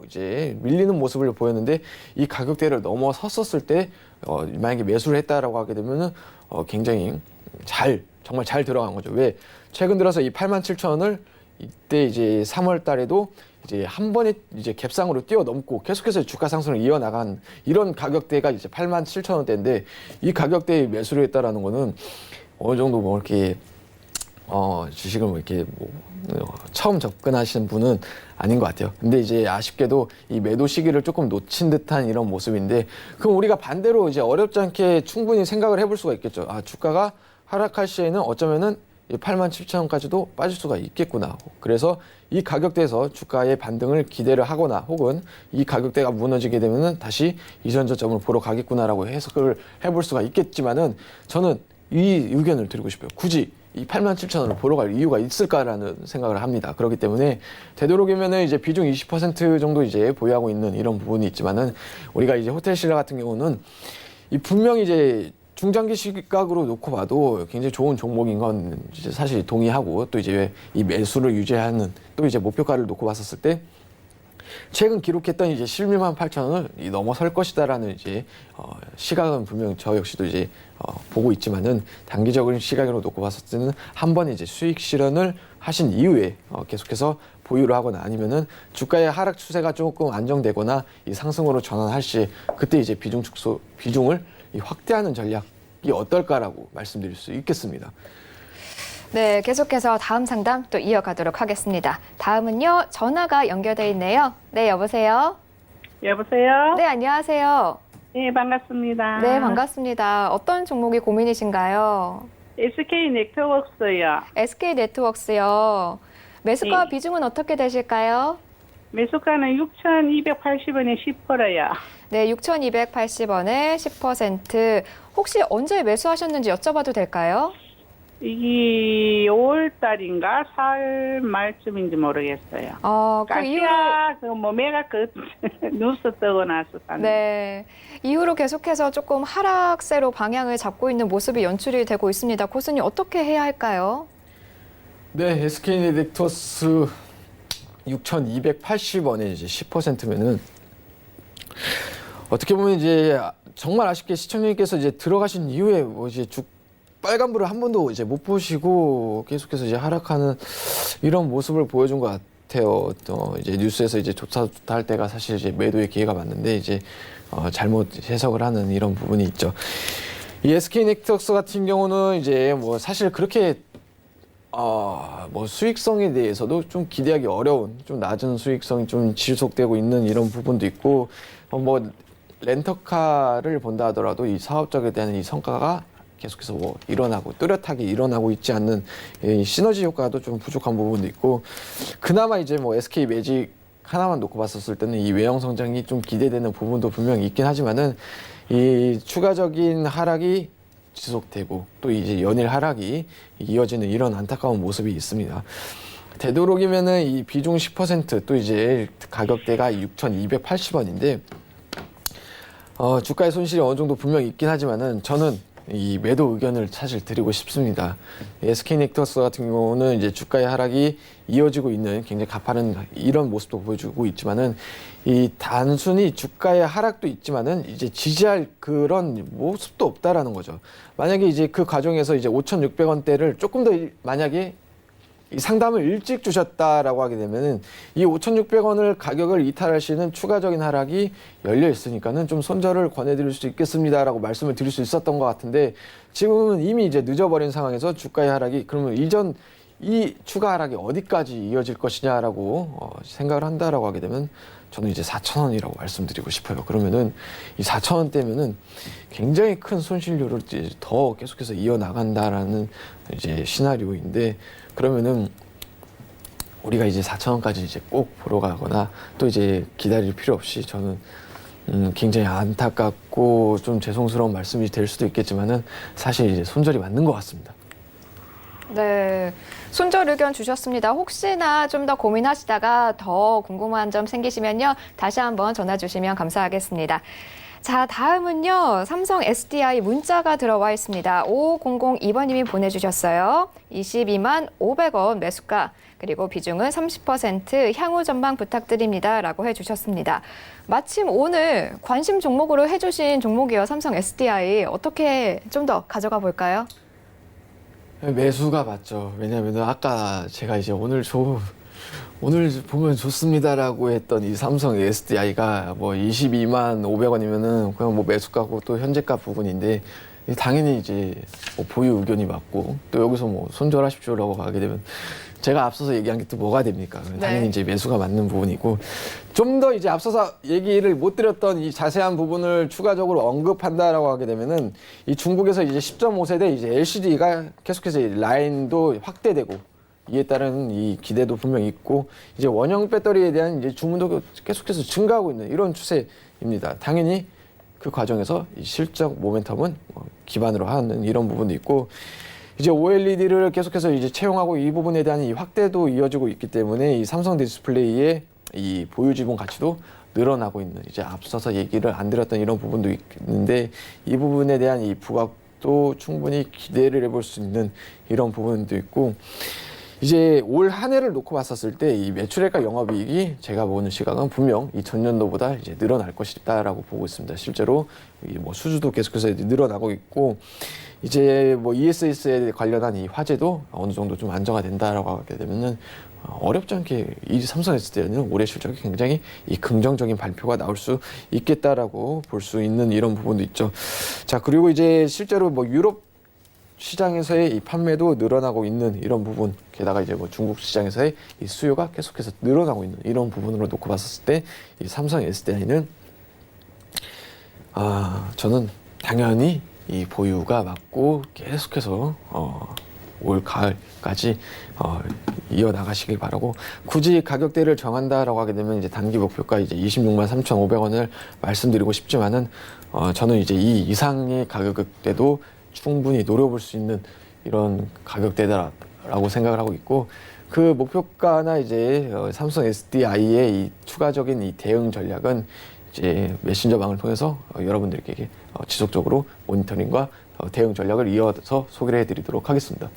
이제 밀리는 모습을 보였는데 이 가격대를 넘어섰었을 때 만약에 매수를 했다라고 하게 되면은 굉장히 정말 잘 들어간 거죠. 왜? 최근 들어서 이 87,000원을 이때 이제 3월 달에도 이제 한 번에 이제 갭상으로 뛰어넘고 계속해서 주가 상승을 이어나간 이런 가격대가 이제 87,000원대인데 이 가격대에 매수를 했다라는 거는 어느 정도 뭐 이렇게 주식을 뭐 이렇게 처음 접근하시는 분은 아닌 것 같아요. 근데 이제 아쉽게도 이 매도 시기를 조금 놓친 듯한 이런 모습인데, 그럼 우리가 반대로 이제 어렵지 않게 충분히 생각을 해볼 수가 있겠죠. 아, 주가가 하락할 시에는 어쩌면은 87,000원까지도 빠질 수가 있겠구나. 그래서 이 가격대에서 주가의 반등을 기대를 하거나 혹은 이 가격대가 무너지게 되면은 다시 이전 저점을 보러 가겠구나라고 해석을 해볼 수가 있겠지만은 저는 이 의견을 드리고 싶어요. 굳이 이 87,000원을 보러 갈 이유가 있을까라는 생각을 합니다. 그렇기 때문에 되도록이면은 이제 비중 20% 정도 이제 보유하고 있는 이런 부분이 있지만은 우리가 이제 호텔 신라 같은 경우는 이 분명히 이제 중장기 시각으로 놓고 봐도 굉장히 좋은 종목인 건 이제 사실 동의하고, 또 이제 이 매수를 유지하는 또 이제 목표가를 놓고 봤었을 때 최근 기록했던 이제 128,000원을 넘어설 것이다라는 이제 시각은 분명 저 역시도 이제 보고 있지만은 단기적인 시각으로 놓고 봤을 때는 한 번 이제 수익 실현을 하신 이후에 계속해서 보유를 하거나 아니면은 주가의 하락 추세가 조금 안정되거나 이 상승으로 전환할 시 그때 이제 비중을 확대하는 전략이 어떨까라고 말씀드릴 수 있겠습니다. 네, 계속해서 다음 상담 또 이어가도록 하겠습니다. 다음은요, 전화가 연결돼 있네요. 네, 여보세요? 여보세요? 네, 안녕하세요. 네, 반갑습니다. 네, 반갑습니다. 어떤 종목이 고민이신가요? SK 네트워크스요. SK 네트워크스요. 매수가 네. 비중은 어떻게 되실까요? 매수가는 6,280원에 10%요. 네, 6,280원에 10%. 혹시 언제 매수하셨는지 여쭤봐도 될까요? 이게 5월달인가 4월 말쯤인지 모르겠어요. 그 이후로 매가 뉴스 뜨고 나서 샀는데. 네, 이후로 계속해서 조금 하락세로 방향을 잡고 있는 모습이 연출이 되고 있습니다. 고수님 어떻게 해야 할까요? 네, SK 네트워크스 6,280원에 이제 10%면은 어떻게 보면 이제 정말 아쉽게 시청자님께서 이제 들어가신 이후에 뭐 이제 빨간불을 한 번도 이제 못 보시고 계속해서 이제 하락하는 이런 모습을 보여준 것 같아요. 이제 뉴스에서 이제 좋다 할 때가 사실 이제 매도의 기회가 맞는데 이제 잘못 해석을 하는 이런 부분이 있죠. 이 SK 네트워크스 같은 경우는 이제 뭐 사실 그렇게 뭐 수익성에 대해서도 좀 기대하기 어려운, 좀 낮은 수익성이 좀 지속되고 있는 이런 부분도 있고, 뭐 렌터카를 본다 하더라도 이 사업적에 대한 이 성과가 계속해서 뭐 일어나고 뚜렷하게 일어나고 있지 않는 이 시너지 효과도 좀 부족한 부분도 있고, 그나마 이제 뭐 SK 매직 하나만 놓고 봤었을 때는 이 외형 성장이 좀 기대되는 부분도 분명히 있긴 하지만은 이 추가적인 하락이 지속되고 또 이제 연일 하락이 이어지는 이런 안타까운 모습이 있습니다. 되도록이면은 이 비중 10%또 이제 가격대가 6,280원인데 주가의 손실이 어느 정도 분명히 있긴 하지만은 저는 이 매도 의견을 사실 드리고 싶습니다. SK 네트워크스 같은 경우는 이제 주가의 하락이 이어지고 있는 굉장히 가파른 이런 모습도 보여주고 있지만은 이 단순히 주가의 하락도 있지만은 이제 지지할 그런 모습도 없다라는 거죠. 만약에 이제 그 과정에서 이제 5,600원대를 조금 더 만약에 이 상담을 일찍 주셨다라고 하게 되면은 이 5,600원을 가격을 이탈할 수 있는 추가적인 하락이 열려 있으니까는 좀 손절을 권해드릴 수 있겠습니다라고 말씀을 드릴 수 있었던 것 같은데 지금은 이미 이제 늦어버린 상황에서 주가의 하락이 그러면 이전 이 추가 하락이 어디까지 이어질 것이냐라고 생각을 한다라고 하게 되면 저는 이제 4,000원이라고 말씀드리고 싶어요. 그러면은 이 4,000원대면은 굉장히 큰 손실률을 이제 더 계속해서 이어나간다라는 이제 시나리오인데, 그러면은 우리가 이제 4,000원까지 이제 꼭 보러 가거나 또 이제 기다릴 필요 없이, 저는 굉장히 안타깝고 좀 죄송스러운 말씀이 될 수도 있겠지만은 사실 이제 손절이 맞는 것 같습니다. 네, 손절 의견 주셨습니다. 혹시나 좀 더 고민하시다가 더 궁금한 점 생기시면요, 다시 한번 전화 주시면 감사하겠습니다. 자, 다음은요, 삼성 SDI 문자가 들어와 있습니다. 5002번님이 보내주셨어요. 22만 500원 매수가, 그리고 비중은 30%, 향후 전망 부탁드립니다 라고 해주셨습니다. 마침 오늘 관심 종목으로 해주신 종목이요, 삼성 SDI. 어떻게 좀 더 가져가 볼까요? 매수가 맞죠. 왜냐하면 아까 제가 이제 오늘 보면 좋습니다라고 했던 이 삼성 SDI가 뭐 22만 500원이면은 그냥 뭐 매수가고 또 현재가 부분인데, 당연히 이제 뭐 보유 의견이 맞고 또 여기서 뭐 손절하십시오라고 가게 되면 제가 앞서서 얘기한 게 또 뭐가 됩니까? 당연히 네. 이제 매수가 맞는 부분이고, 좀 더 이제 앞서서 얘기를 못 드렸던 이 자세한 부분을 추가적으로 언급한다라고 하게 되면은 이 중국에서 이제 10.5세대 이제 LCD가 계속해서 라인도 확대되고, 이에 따른 이 기대도 분명히 있고, 이제 원형 배터리에 대한 이제 주문도 계속해서 증가하고 있는 이런 추세입니다. 당연히 그 과정에서 이 실적 모멘텀은 기반으로 하는 이런 부분도 있고, 이제 OLED를 계속해서 이제 채용하고 이 부분에 대한 이 확대도 이어지고 있기 때문에 이 삼성 디스플레이의 이 보유 지분 가치도 늘어나고 있는, 이제 앞서서 얘기를 안 드렸던 이런 부분도 있는데, 이 부분에 대한 이 부각도 충분히 기대를 해볼 수 있는 이런 부분도 있고, 이제 올 한 해를 놓고 봤었을 때 이 매출액과 영업이익이 제가 보는 시각은 분명 이 전년도보다 이제 늘어날 것이다라고 보고 있습니다. 실제로 이 뭐 수주도 계속해서 늘어나고 있고, 이제 뭐 ESS에 관련한 이 화재도 어느 정도 좀 안정화 된다라고 하게 되면은 어렵지 않게 이 삼성 SDI는 올해 실적이 굉장히 이 긍정적인 발표가 나올 수 있겠다라고 볼 수 있는 이런 부분도 있죠. 자, 그리고 이제 실제로 뭐 유럽 시장에서의 이 판매도 늘어나고 있는 이런 부분, 게다가 이제 뭐 중국 시장에서의 이 수요가 계속해서 늘어나고 있는 이런 부분으로 놓고 봤었을 때 이 삼성 SDI는 저는 당연히 이 보유가 맞고 계속해서 올 가을까지 이어나가시길 바라고, 굳이 가격대를 정한다라고 하게 되면 이제 단기 목표가 이제 26만 3,500원을 말씀드리고 싶지만은 저는 이제 이 이상의 가격대도 충분히 노려볼 수 있는 이런 가격대다라고 생각을 하고 있고, 그 목표가나 이제 삼성 SDI의 이 추가적인 이 대응 전략은 이제 메신저방을 통해서 여러분들에게 지속적으로 모니터링과 대응 전략을 이어서 소개를 해드리도록 하겠습니다.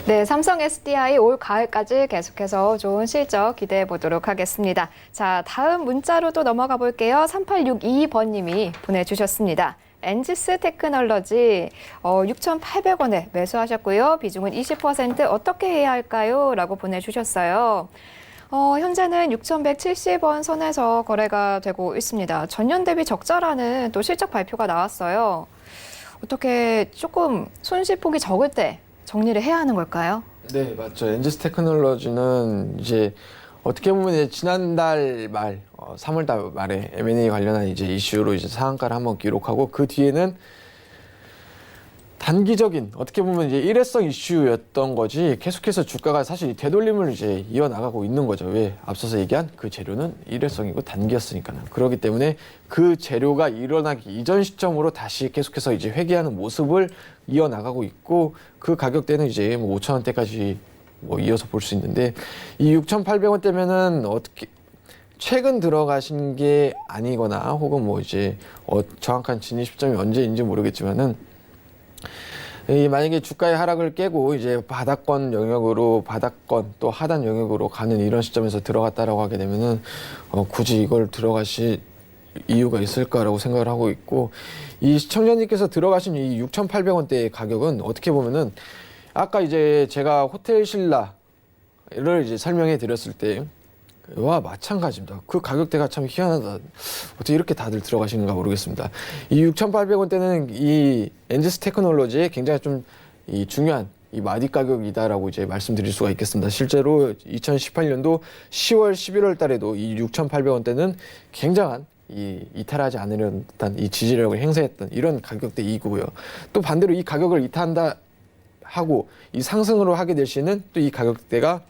네, 삼성 SDI 올 가을까지 계속해서 좋은 실적 기대해 보도록 하겠습니다. 자, 다음 문자로 또 넘어가 볼게요. 3862번님이 보내주셨습니다. 엔지스 테크놀로지 6,800원에 매수하셨고요. 비중은 20%, 어떻게 해야 할까요? 라고 보내주셨어요. 현재는 6,170원 선에서 거래가 되고 있습니다. 전년 대비 적자라는 또 실적 발표가 나왔어요. 어떻게 조금 손실폭이 적을 때 정리를 해야 하는 걸까요? 네, 맞죠. 엔지스 테크놀로지는 이제 어떻게 보면 이제 지난달 말, 3월달 말에 M&A 관련한 이제 이슈로 이제 상한가를 한번 기록하고, 그 뒤에는 단기적인 어떻게 보면 이제 일회성 이슈였던 거지, 계속해서 주가가 사실 되돌림을 이제 이어나가고 있는 거죠. 왜? 앞서서 얘기한 그 재료는 일회성이고 단기였으니까는. 그렇기 때문에 그 재료가 일어나기 이전 시점으로 다시 계속해서 이제 회귀하는 모습을 이어나가고 있고, 그 가격대는 이제 뭐 5,000원대까지 뭐 이어서 볼 수 있는데, 이 6,800원대면은 어떻게 최근 들어가신 게 아니거나 혹은 뭐 이제 정확한 진입 시점이 언제인지 모르겠지만은, 만약에 주가의 하락을 깨고 이제 바닥권 영역으로, 바닥권 또 하단 영역으로 가는 이런 시점에서 들어갔다라고 하게 되면은 굳이 이걸 들어가실 이유가 있을까라고 생각을 하고 있고, 이 시청자님께서 들어가신 이 6,800원대의 가격은 어떻게 보면은 아까 이제 제가 호텔 신라를 이제 설명해 드렸을 때와 마찬가지입니다. 그 가격대가 참 희한하다. 어떻게 이렇게 다들 들어가시는가 모르겠습니다. 이 6,800원대는 이 엔지스 테크놀로지의 굉장히 좀 이 중요한 이 마디 가격이다라고 이제 말씀드릴 수가 있겠습니다. 실제로 2018년도 10월, 11월 달에도 이 6,800원대는 굉장한 이 이탈하지 않으려는 듯한 이 지지력을 행사했던 이런 가격대이고요. 또 반대로 이 가격을 이탈한다 하고 이 상승으로 하게 될 시에는 또 이 가격대가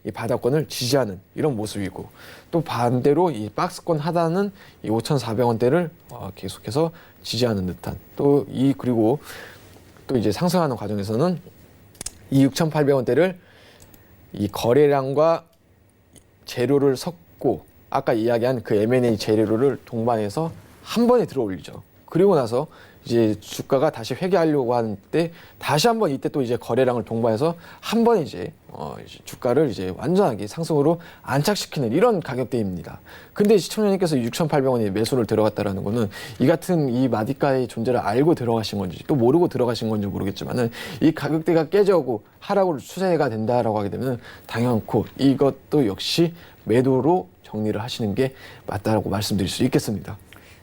이 바닥권을 지지하는 이런 모습이고, 또 반대로 이 박스권 하단은 이 5,400원대를 계속해서 지지하는 듯한, 그리고 또 이제 상승하는 과정에서는 이 6,800원대를 이 거래량과 재료를 섞고 아까 이야기한 그 M&A 재료를 동반해서 한 번에 들어 올리죠. 그리고 나서 이제 주가가 다시 회귀하려고 하는 때 다시 한번 이때 또 이제 거래량을 동반해서 한 번에 이제 주가를 이제 완전하게 상승으로 안착시키는 이런 가격대입니다. 근데 시청자님께서 6,800원에 매수를 들어갔다라는 거는 이 같은 이 마디가의 존재를 알고 들어가신 건지 또 모르고 들어가신 건지 모르겠지만은 이 가격대가 깨져오고 하락으로 추세가 된다라고 하게 되면 당연코 이것도 역시 매도로 정리를 하시는 게 맞다라고 말씀드릴 수 있겠습니다.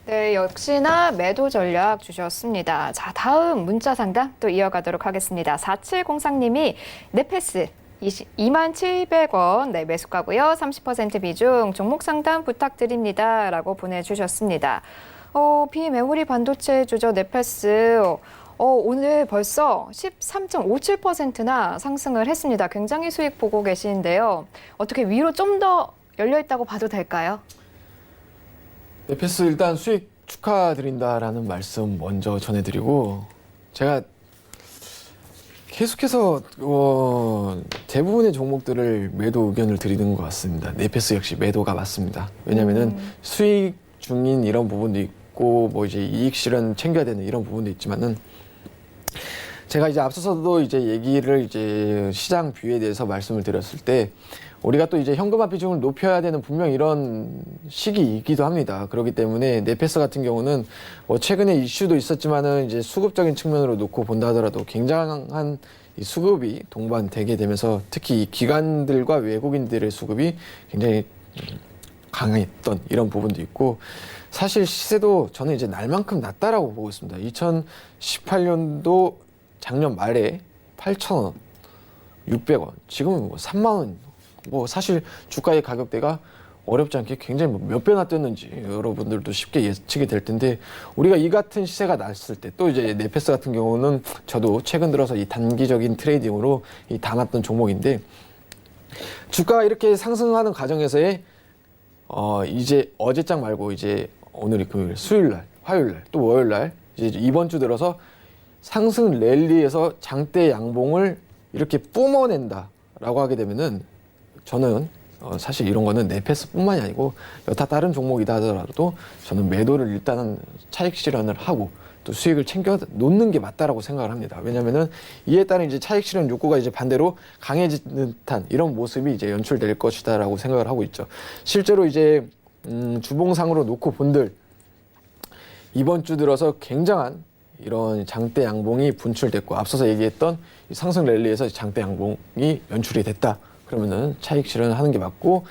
네, 역시나 매도 전략 주셨습니다. 자, 다음 문자 상담 또 이어가도록 하겠습니다. 4703님이 네페스 27,000원 네, 매수가고요. 30% 비중 종목 상담 부탁드립니다. 라고 보내주셨습니다. 비메모리 반도체 주죠 네페스. 오늘 벌써 13.57%나 상승을 했습니다. 굉장히 수익 보고 계시는데요. 어떻게 위로 좀 더 열려있다고 봐도 될까요? 네페스 일단 수익 축하드린다라는 말씀 먼저 전해드리고, 제가 계속해서 대부분의 종목들을 매도 의견을 드리는 것 같습니다. 네페스 역시 매도가 맞습니다. 왜냐하면은 수익 중인 이런 부분도 있고 뭐 이제 이익 실현 챙겨야 되는 이런 부분도 있지만은, 제가 이제 앞서서도 이제 얘기를 이제 시장 뷰에 대해서 말씀을 드렸을 때 우리가 또 이제 현금화 비중을 높여야 되는 분명 이런 시기이기도 합니다. 그렇기 때문에 네페스 같은 경우는 최근에 이슈도 있었지만은 이제 수급적인 측면으로 놓고 본다 하더라도 굉장한 이 수급이 동반되게 되면서 특히 이 기관들과 외국인들의 수급이 굉장히 강했던 이런 부분도 있고, 사실 시세도 저는 이제 날만큼 낮다라고 보고 있습니다. 2018년도 작년 말에 8,000원, 600원, 지금은 뭐 3만 원, 뭐 사실 주가의 가격대가 어렵지 않게 굉장히 뭐 몇 배나 뛰었는지 여러분들도 쉽게 예측이 될 텐데, 우리가 이 같은 시세가 났을 때 또 이제 네페스 같은 경우는 저도 최근 들어서 이 단기적인 트레이딩으로 이 담았던 종목인데, 주가가 이렇게 상승하는 과정에서의 이제 어제장 말고 이제 오늘이 금요일, 수요일날, 화요일날, 또 월요일날 이제 이번 주 들어서 상승 랠리에서 장대 양봉을 이렇게 뿜어낸다라고 하게 되면은 저는 사실 이런 거는 네페스뿐만이 아니고 여타 다른 종목이다 하더라도 저는 매도를 일단은 차익 실현을 하고 또 수익을 챙겨 놓는 게 맞다라고 생각을 합니다. 왜냐면은 이에 따른 이제 차익 실현 욕구가 이제 반대로 강해지는 듯한 이런 모습이 이제 연출될 것이다라고 생각을 하고 있죠. 실제로 이제 주봉상으로 놓고 본들 이번 주 들어서 굉장한 이런 장대 양봉이 분출됐고, 앞서서 얘기했던 상승 랠리에서 장대 양봉이 연출이 됐다. 그러면은 차익 실현을 하는 게 맞고,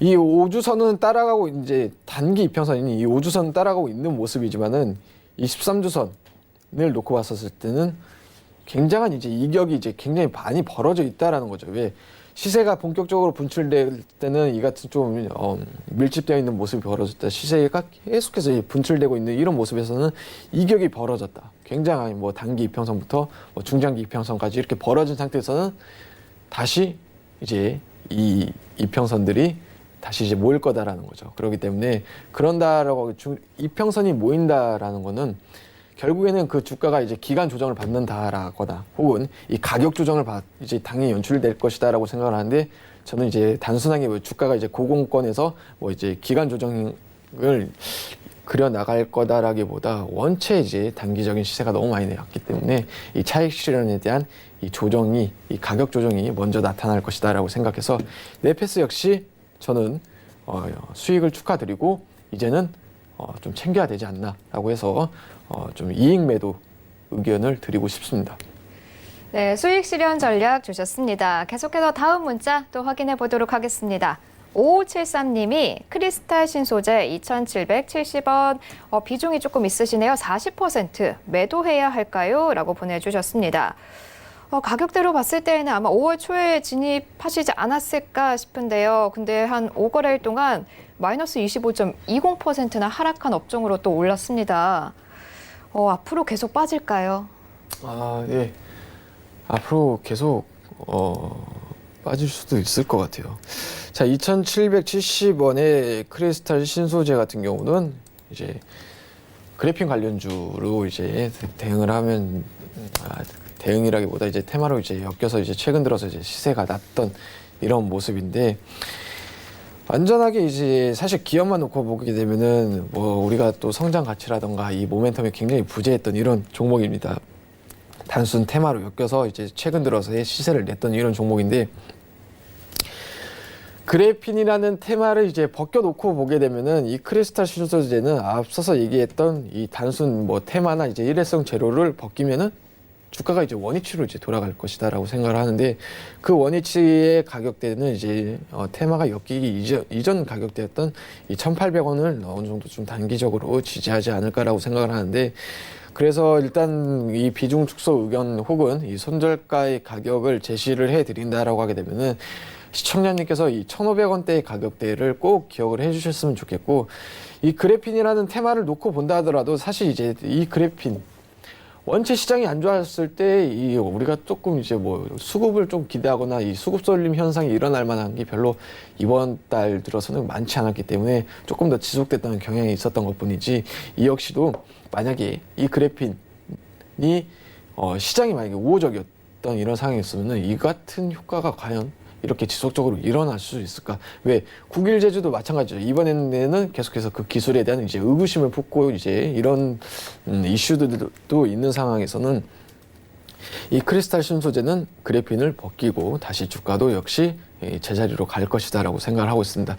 이 5주선은 따라가고 이제 단기 이평선인 이 5주선 따라가고 있는 모습이지만은 23주선을 놓고 봤었을 때는 굉장한 이제 이격이 이제 굉장히 많이 벌어져 있다라는 거죠. 왜 시세가 본격적으로 분출될 때는 이 같은 좀 밀집되어 있는 모습이 벌어졌다. 시세가 계속해서 분출되고 있는 이런 모습에서는 이격이 벌어졌다. 굉장히 뭐 단기 이평선부터 뭐 중장기 이평선까지 이렇게 벌어진 상태에서는 다시 이제 이 이평선들이 다시 이제 모일 거다라는 거죠. 그렇기 때문에 그런다라고 이평선이 모인다라는 거는 결국에는 그 주가가 이제 기간 조정을 받는다라거나 혹은 이 가격 조정을 이제 당연히 연출될 것이다라고 생각을 하는데, 저는 이제 단순하게 뭐 주가가 이제 고공권에서 뭐 이제 기간 조정을 그려 나갈 거다라기보다 원체 이제 단기적인 시세가 너무 많이 내렸기 때문에 이 차익 실현에 대한 이 조정이, 이 가격 조정이 먼저 나타날 것이다라고 생각해서 네페스 역시 저는 수익을 축하드리고 이제는 좀 챙겨야 되지 않나라고 해서 좀 이익 매도 의견을 드리고 싶습니다. 네, 수익 실현 전략 주셨습니다. 계속해서 다음 문자 또 확인해 보도록 하겠습니다. 5573님이 크리스탈 신소재 2,770원, 비중이 조금 있으시네요. 40% 매도해야 할까요? 라고 보내주셨습니다. 가격대로 봤을 때에는 아마 5월 초에 진입하시지 않았을까 싶은데요. 근데 한 5거래일 동안 마이너스 25.20%나 하락한 업종으로 또 올랐습니다. 앞으로 계속 빠질까요? 예. 앞으로 계속 빠질 수도 있을 것 같아요. 자, 2,770원의 크리스탈 신소재 같은 경우는 이제 그래핀 관련주로 이제 대응을 하면 대응이라기보다 이제 테마로 이제 엮여서 이제 최근 들어서 이제 시세가 났던 이런 모습인데, 완전하게 이제 사실 기업만 놓고 보게 되면은 뭐 우리가 또 성장 가치라던가 이 모멘텀이 굉장히 부재했던 이런 종목입니다. 단순 테마로 엮여서 이제 최근 들어서의 시세를 냈던 이런 종목인데, 그래핀이라는 테마를 이제 벗겨놓고 보게 되면은 이 크리스탈 신소재는 앞서서 얘기했던 이 단순 뭐 테마나 이제 일회성 재료를 벗기면은 주가가 이제 원위치로 이제 돌아갈 것이다라고 생각을 하는데, 그 원위치의 가격대는 이제 테마가 엮이기 이전 가격대였던 이 1,800원을 어느 정도 좀 단기적으로 지지하지 않을까라고 생각을 하는데, 그래서 일단 이 비중 축소 의견 혹은 이 손절가의 가격을 제시를 해드린다라고 하게 되면은 시청자님께서 이 1,500원대의 가격대를 꼭 기억을 해주셨으면 좋겠고, 이 그래핀이라는 테마를 놓고 본다 하더라도 사실 이제 이 그래핀 원체 시장이 안 좋았을 때 이 우리가 조금 이제 뭐 수급을 좀 기대하거나 이 수급 쏠림 현상이 일어날 만한 게 별로 이번 달 들어서는 많지 않았기 때문에 조금 더 지속됐다는 경향이 있었던 것뿐이지, 이 역시도 만약에 이 그래핀이 시장이 만약에 우호적이었던 이런 상황이었으면 이 같은 효과가 과연 이렇게 지속적으로 일어날 수 있을까? 왜 국일제주도 마찬가지죠. 이번에는 계속해서 그 기술에 대한 이제 의구심을 품고 이제 이런 이슈들도 있는 상황에서는 이 크리스탈 신소재는 그래핀을 벗기고 다시 주가도 역시 제자리로 갈 것이다라고 생각을 하고 있습니다.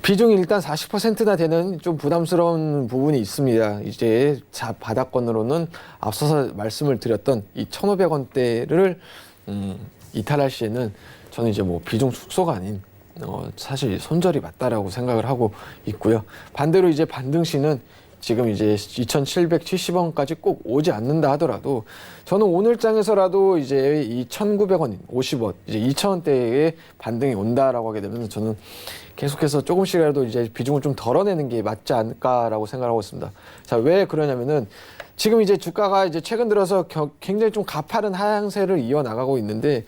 비중이 일단 40%나 되는 좀 부담스러운 부분이 있습니다. 이제 바닥권으로는 앞서서 말씀을 드렸던 이 1,500원대를 이탈할 시에는 저는 이제 뭐 비중 축소가 아닌 사실 손절이 맞다라고 생각을 하고 있고요. 반대로 이제 반등시는 지금 이제 2,770원까지 꼭 오지 않는다 하더라도 저는 오늘 장에서라도 이제 이 1,900원, 50원, 이제 2,000원대의 반등이 온다라고 하게 되면 저는 계속해서 조금씩이라도 이제 비중을 좀 덜어내는 게 맞지 않을까라고 생각하고 있습니다. 자, 왜 그러냐면은 지금 이제 주가가 이제 최근 들어서 굉장히 좀 가파른 하향세를 이어나가고 있는데,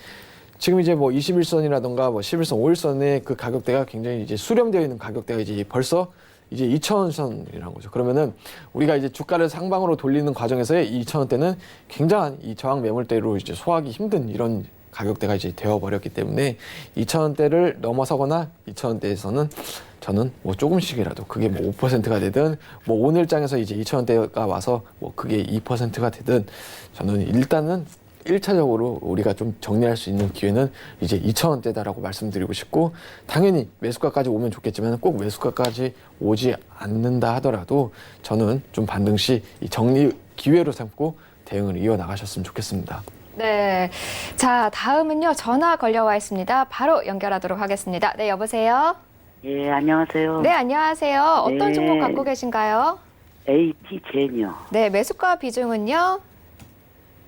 지금 이제 뭐 21선이라던가 뭐 11선, 5일선의 그 가격대가 굉장히 이제 수렴되어 있는 가격대가 이제 벌써 이제 2,000원선이라는 거죠. 그러면은 우리가 이제 주가를 상방으로 돌리는 과정에서의 2,000원대는 굉장한 이 저항 매물대로 이제 소화하기 힘든 이런 가격대가 이제 되어버렸기 때문에 2,000원대를 넘어서거나 2,000원대에서는 저는 뭐 조금씩이라도 그게 뭐 5%가 되든 뭐 오늘장에서 이제 2,000원대가 와서 뭐 그게 2%가 되든 저는 일단은 1차적으로 우리가 좀 정리할 수 있는 기회는 이제 2,000원대다라고 말씀드리고 싶고, 당연히 매수가까지 오면 좋겠지만 꼭 매수가까지 오지 않는다 하더라도 저는 좀 반등 시 이 정리 기회로 삼고 대응을 이어나가셨으면 좋겠습니다. 네. 자, 다음은요. 전화 걸려와 있습니다. 바로 연결하도록 하겠습니다. 네, 여보세요? 예, 안녕하세요. 네, 안녕하세요. 어떤 네. 종목 갖고 계신가요? AT젠이요. 네, 매수가 비중은요?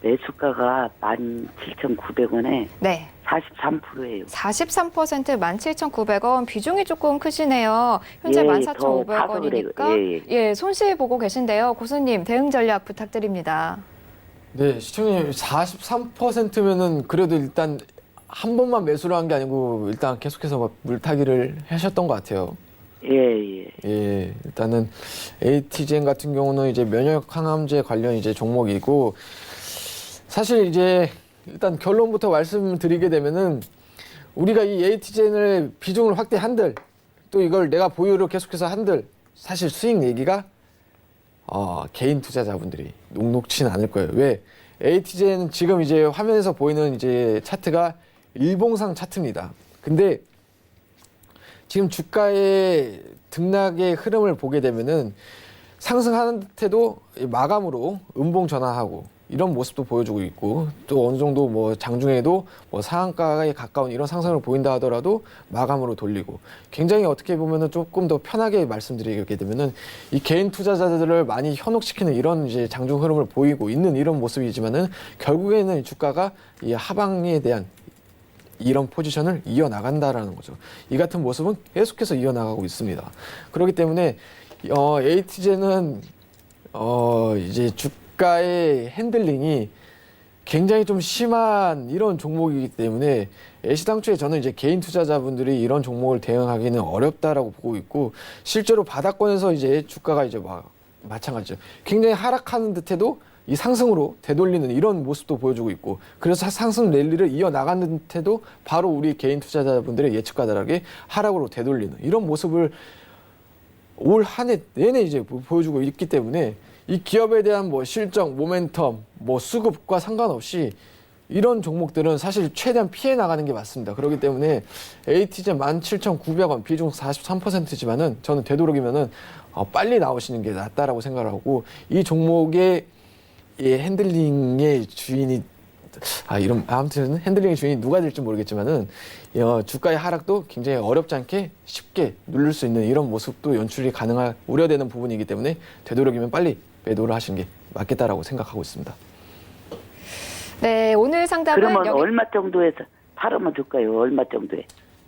매수가가 17,900원에 네. 43%예요. 43% 17,900원. 비중이 조금 크시네요. 현재 예, 14,500원이니까. 예. 손실 보고 계신데요. 고수님, 대응 전략 부탁드립니다. 네, 시청자님 43%면은 그래도 일단 한 번만 매수를 한 게 아니고 일단 계속해서 막 물타기를 하셨던 것 같아요. 예. 예, 일단은 AT젠 같은 경우는 이제 면역 항암제 관련 이제 종목이고, 사실 이제 일단 결론부터 말씀드리게 되면은 우리가 이 AT젠을 비중을 확대 한들, 또 이걸 내가 보유를 계속해서 한들 사실 수익 내기가 개인 투자자분들이 녹록치는 않을 거예요. 왜? AT젠은 지금 이제 화면에서 보이는 이제 차트가 일봉상 차트입니다. 근데 지금 주가의 등락의 흐름을 보게 되면은 상승하는 듯해도 마감으로 음봉 전환하고 이런 모습도 보여주고 있고 또 어느 정도 뭐 장중에도 뭐 상한가에 가까운 이런 상승을 보인다 하더라도 마감으로 돌리고 굉장히 어떻게 보면은 조금 더 편하게 말씀드리게 되면은 이 개인 투자자들을 많이 현혹시키는 이런 이제 장중 흐름을 보이고 있는 이런 모습이지만은 결국에는 이 주가가 이 하방에 대한 이런 포지션을 이어나간다라는 거죠. 이 같은 모습은 계속해서 이어나가고 있습니다. 그렇기 때문에 에이티제는 이제 주가의 핸들링이 굉장히 좀 심한 이런 종목이기 때문에 애시당초에 저는 이제 개인 투자자분들이 이런 종목을 대응하기는 어렵다라고 보고 있고 실제로 바닥권에서 이제 주가가 이제 마찬가지죠. 굉장히 하락하는 듯해도 이 상승으로 되돌리는 이런 모습도 보여주고 있고 그래서 상승 랠리를 이어나가는 듯해도 바로 우리 개인 투자자분들의 예측과 다르게 하락으로 되돌리는 이런 모습을 올 한 해 내내 이제 보여주고 있기 때문에 이 기업에 대한 뭐 실적, 모멘텀, 뭐 수급과 상관없이 이런 종목들은 사실 최대한 피해 나가는 게 맞습니다. 그렇기 때문에 ATJ 17,900원 비중 43%지만은 저는 되도록이면은 빨리 나오시는 게 낫다라고 생각을 하고 이 종목의 이 핸들링의 주인이 아무튼 핸들링의 주인이 누가 될지 모르겠지만은 주가의 하락도 굉장히 어렵지 않게 쉽게 누를 수 있는 이런 모습도 연출이 가능할 우려되는 부분이기 때문에 되도록이면 빨리 매도를 하시는 게 맞겠다라고 생각하고 있습니다. 네, 오늘 상담은 그러면 여기... 얼마 정도에서 팔으면 될까요? 얼마 정도에?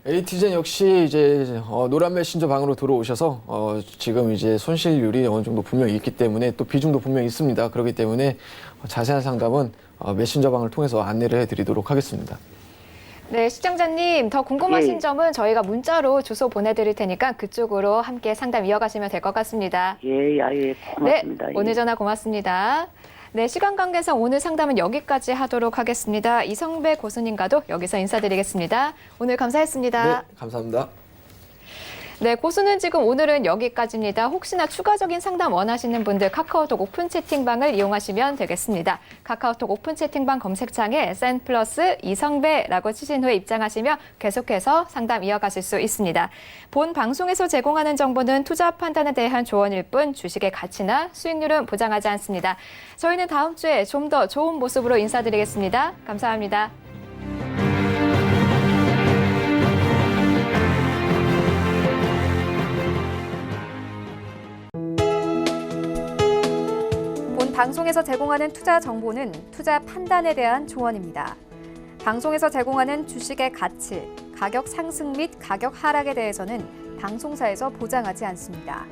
에이티젠 역시 이제 노란 메신저 방으로 들어오셔서 지금 이제 손실률이 어느 정도 분명히 있기 때문에 또 비중도 분명히 있습니다. 그렇기 때문에 자세한 상담은 메신저 방을 통해서 안내를 해드리도록 하겠습니다. 네, 시청자님 더 궁금하신 예. 점은 저희가 문자로 주소 보내드릴 테니까 그쪽으로 함께 상담 이어가시면 될 것 같습니다. 예, 고맙습니다. 네, 오늘 전화 고맙습니다. 네, 시간 관계상 오늘 상담은 여기까지 하도록 하겠습니다. 이성배 고수님과도 여기서 인사드리겠습니다. 오늘 감사했습니다. 네, 감사합니다. 네, 고수는 지금 오늘은 여기까지입니다. 혹시나 추가적인 상담 원하시는 분들 카카오톡 오픈 채팅방을 이용하시면 되겠습니다. 카카오톡 오픈 채팅방 검색창에 SN 플러스 이성배라고 치신 후에 입장하시면 계속해서 상담 이어가실 수 있습니다. 본 방송에서 제공하는 정보는 투자 판단에 대한 조언일 뿐 주식의 가치나 수익률은 보장하지 않습니다. 저희는 다음 주에 좀 더 좋은 모습으로 인사드리겠습니다. 감사합니다. 방송에서 제공하는 투자 정보는 투자 판단에 대한 조언입니다. 방송에서 제공하는 주식의 가치, 가격 상승 및 가격 하락에 대해서는 방송사에서 보장하지 않습니다.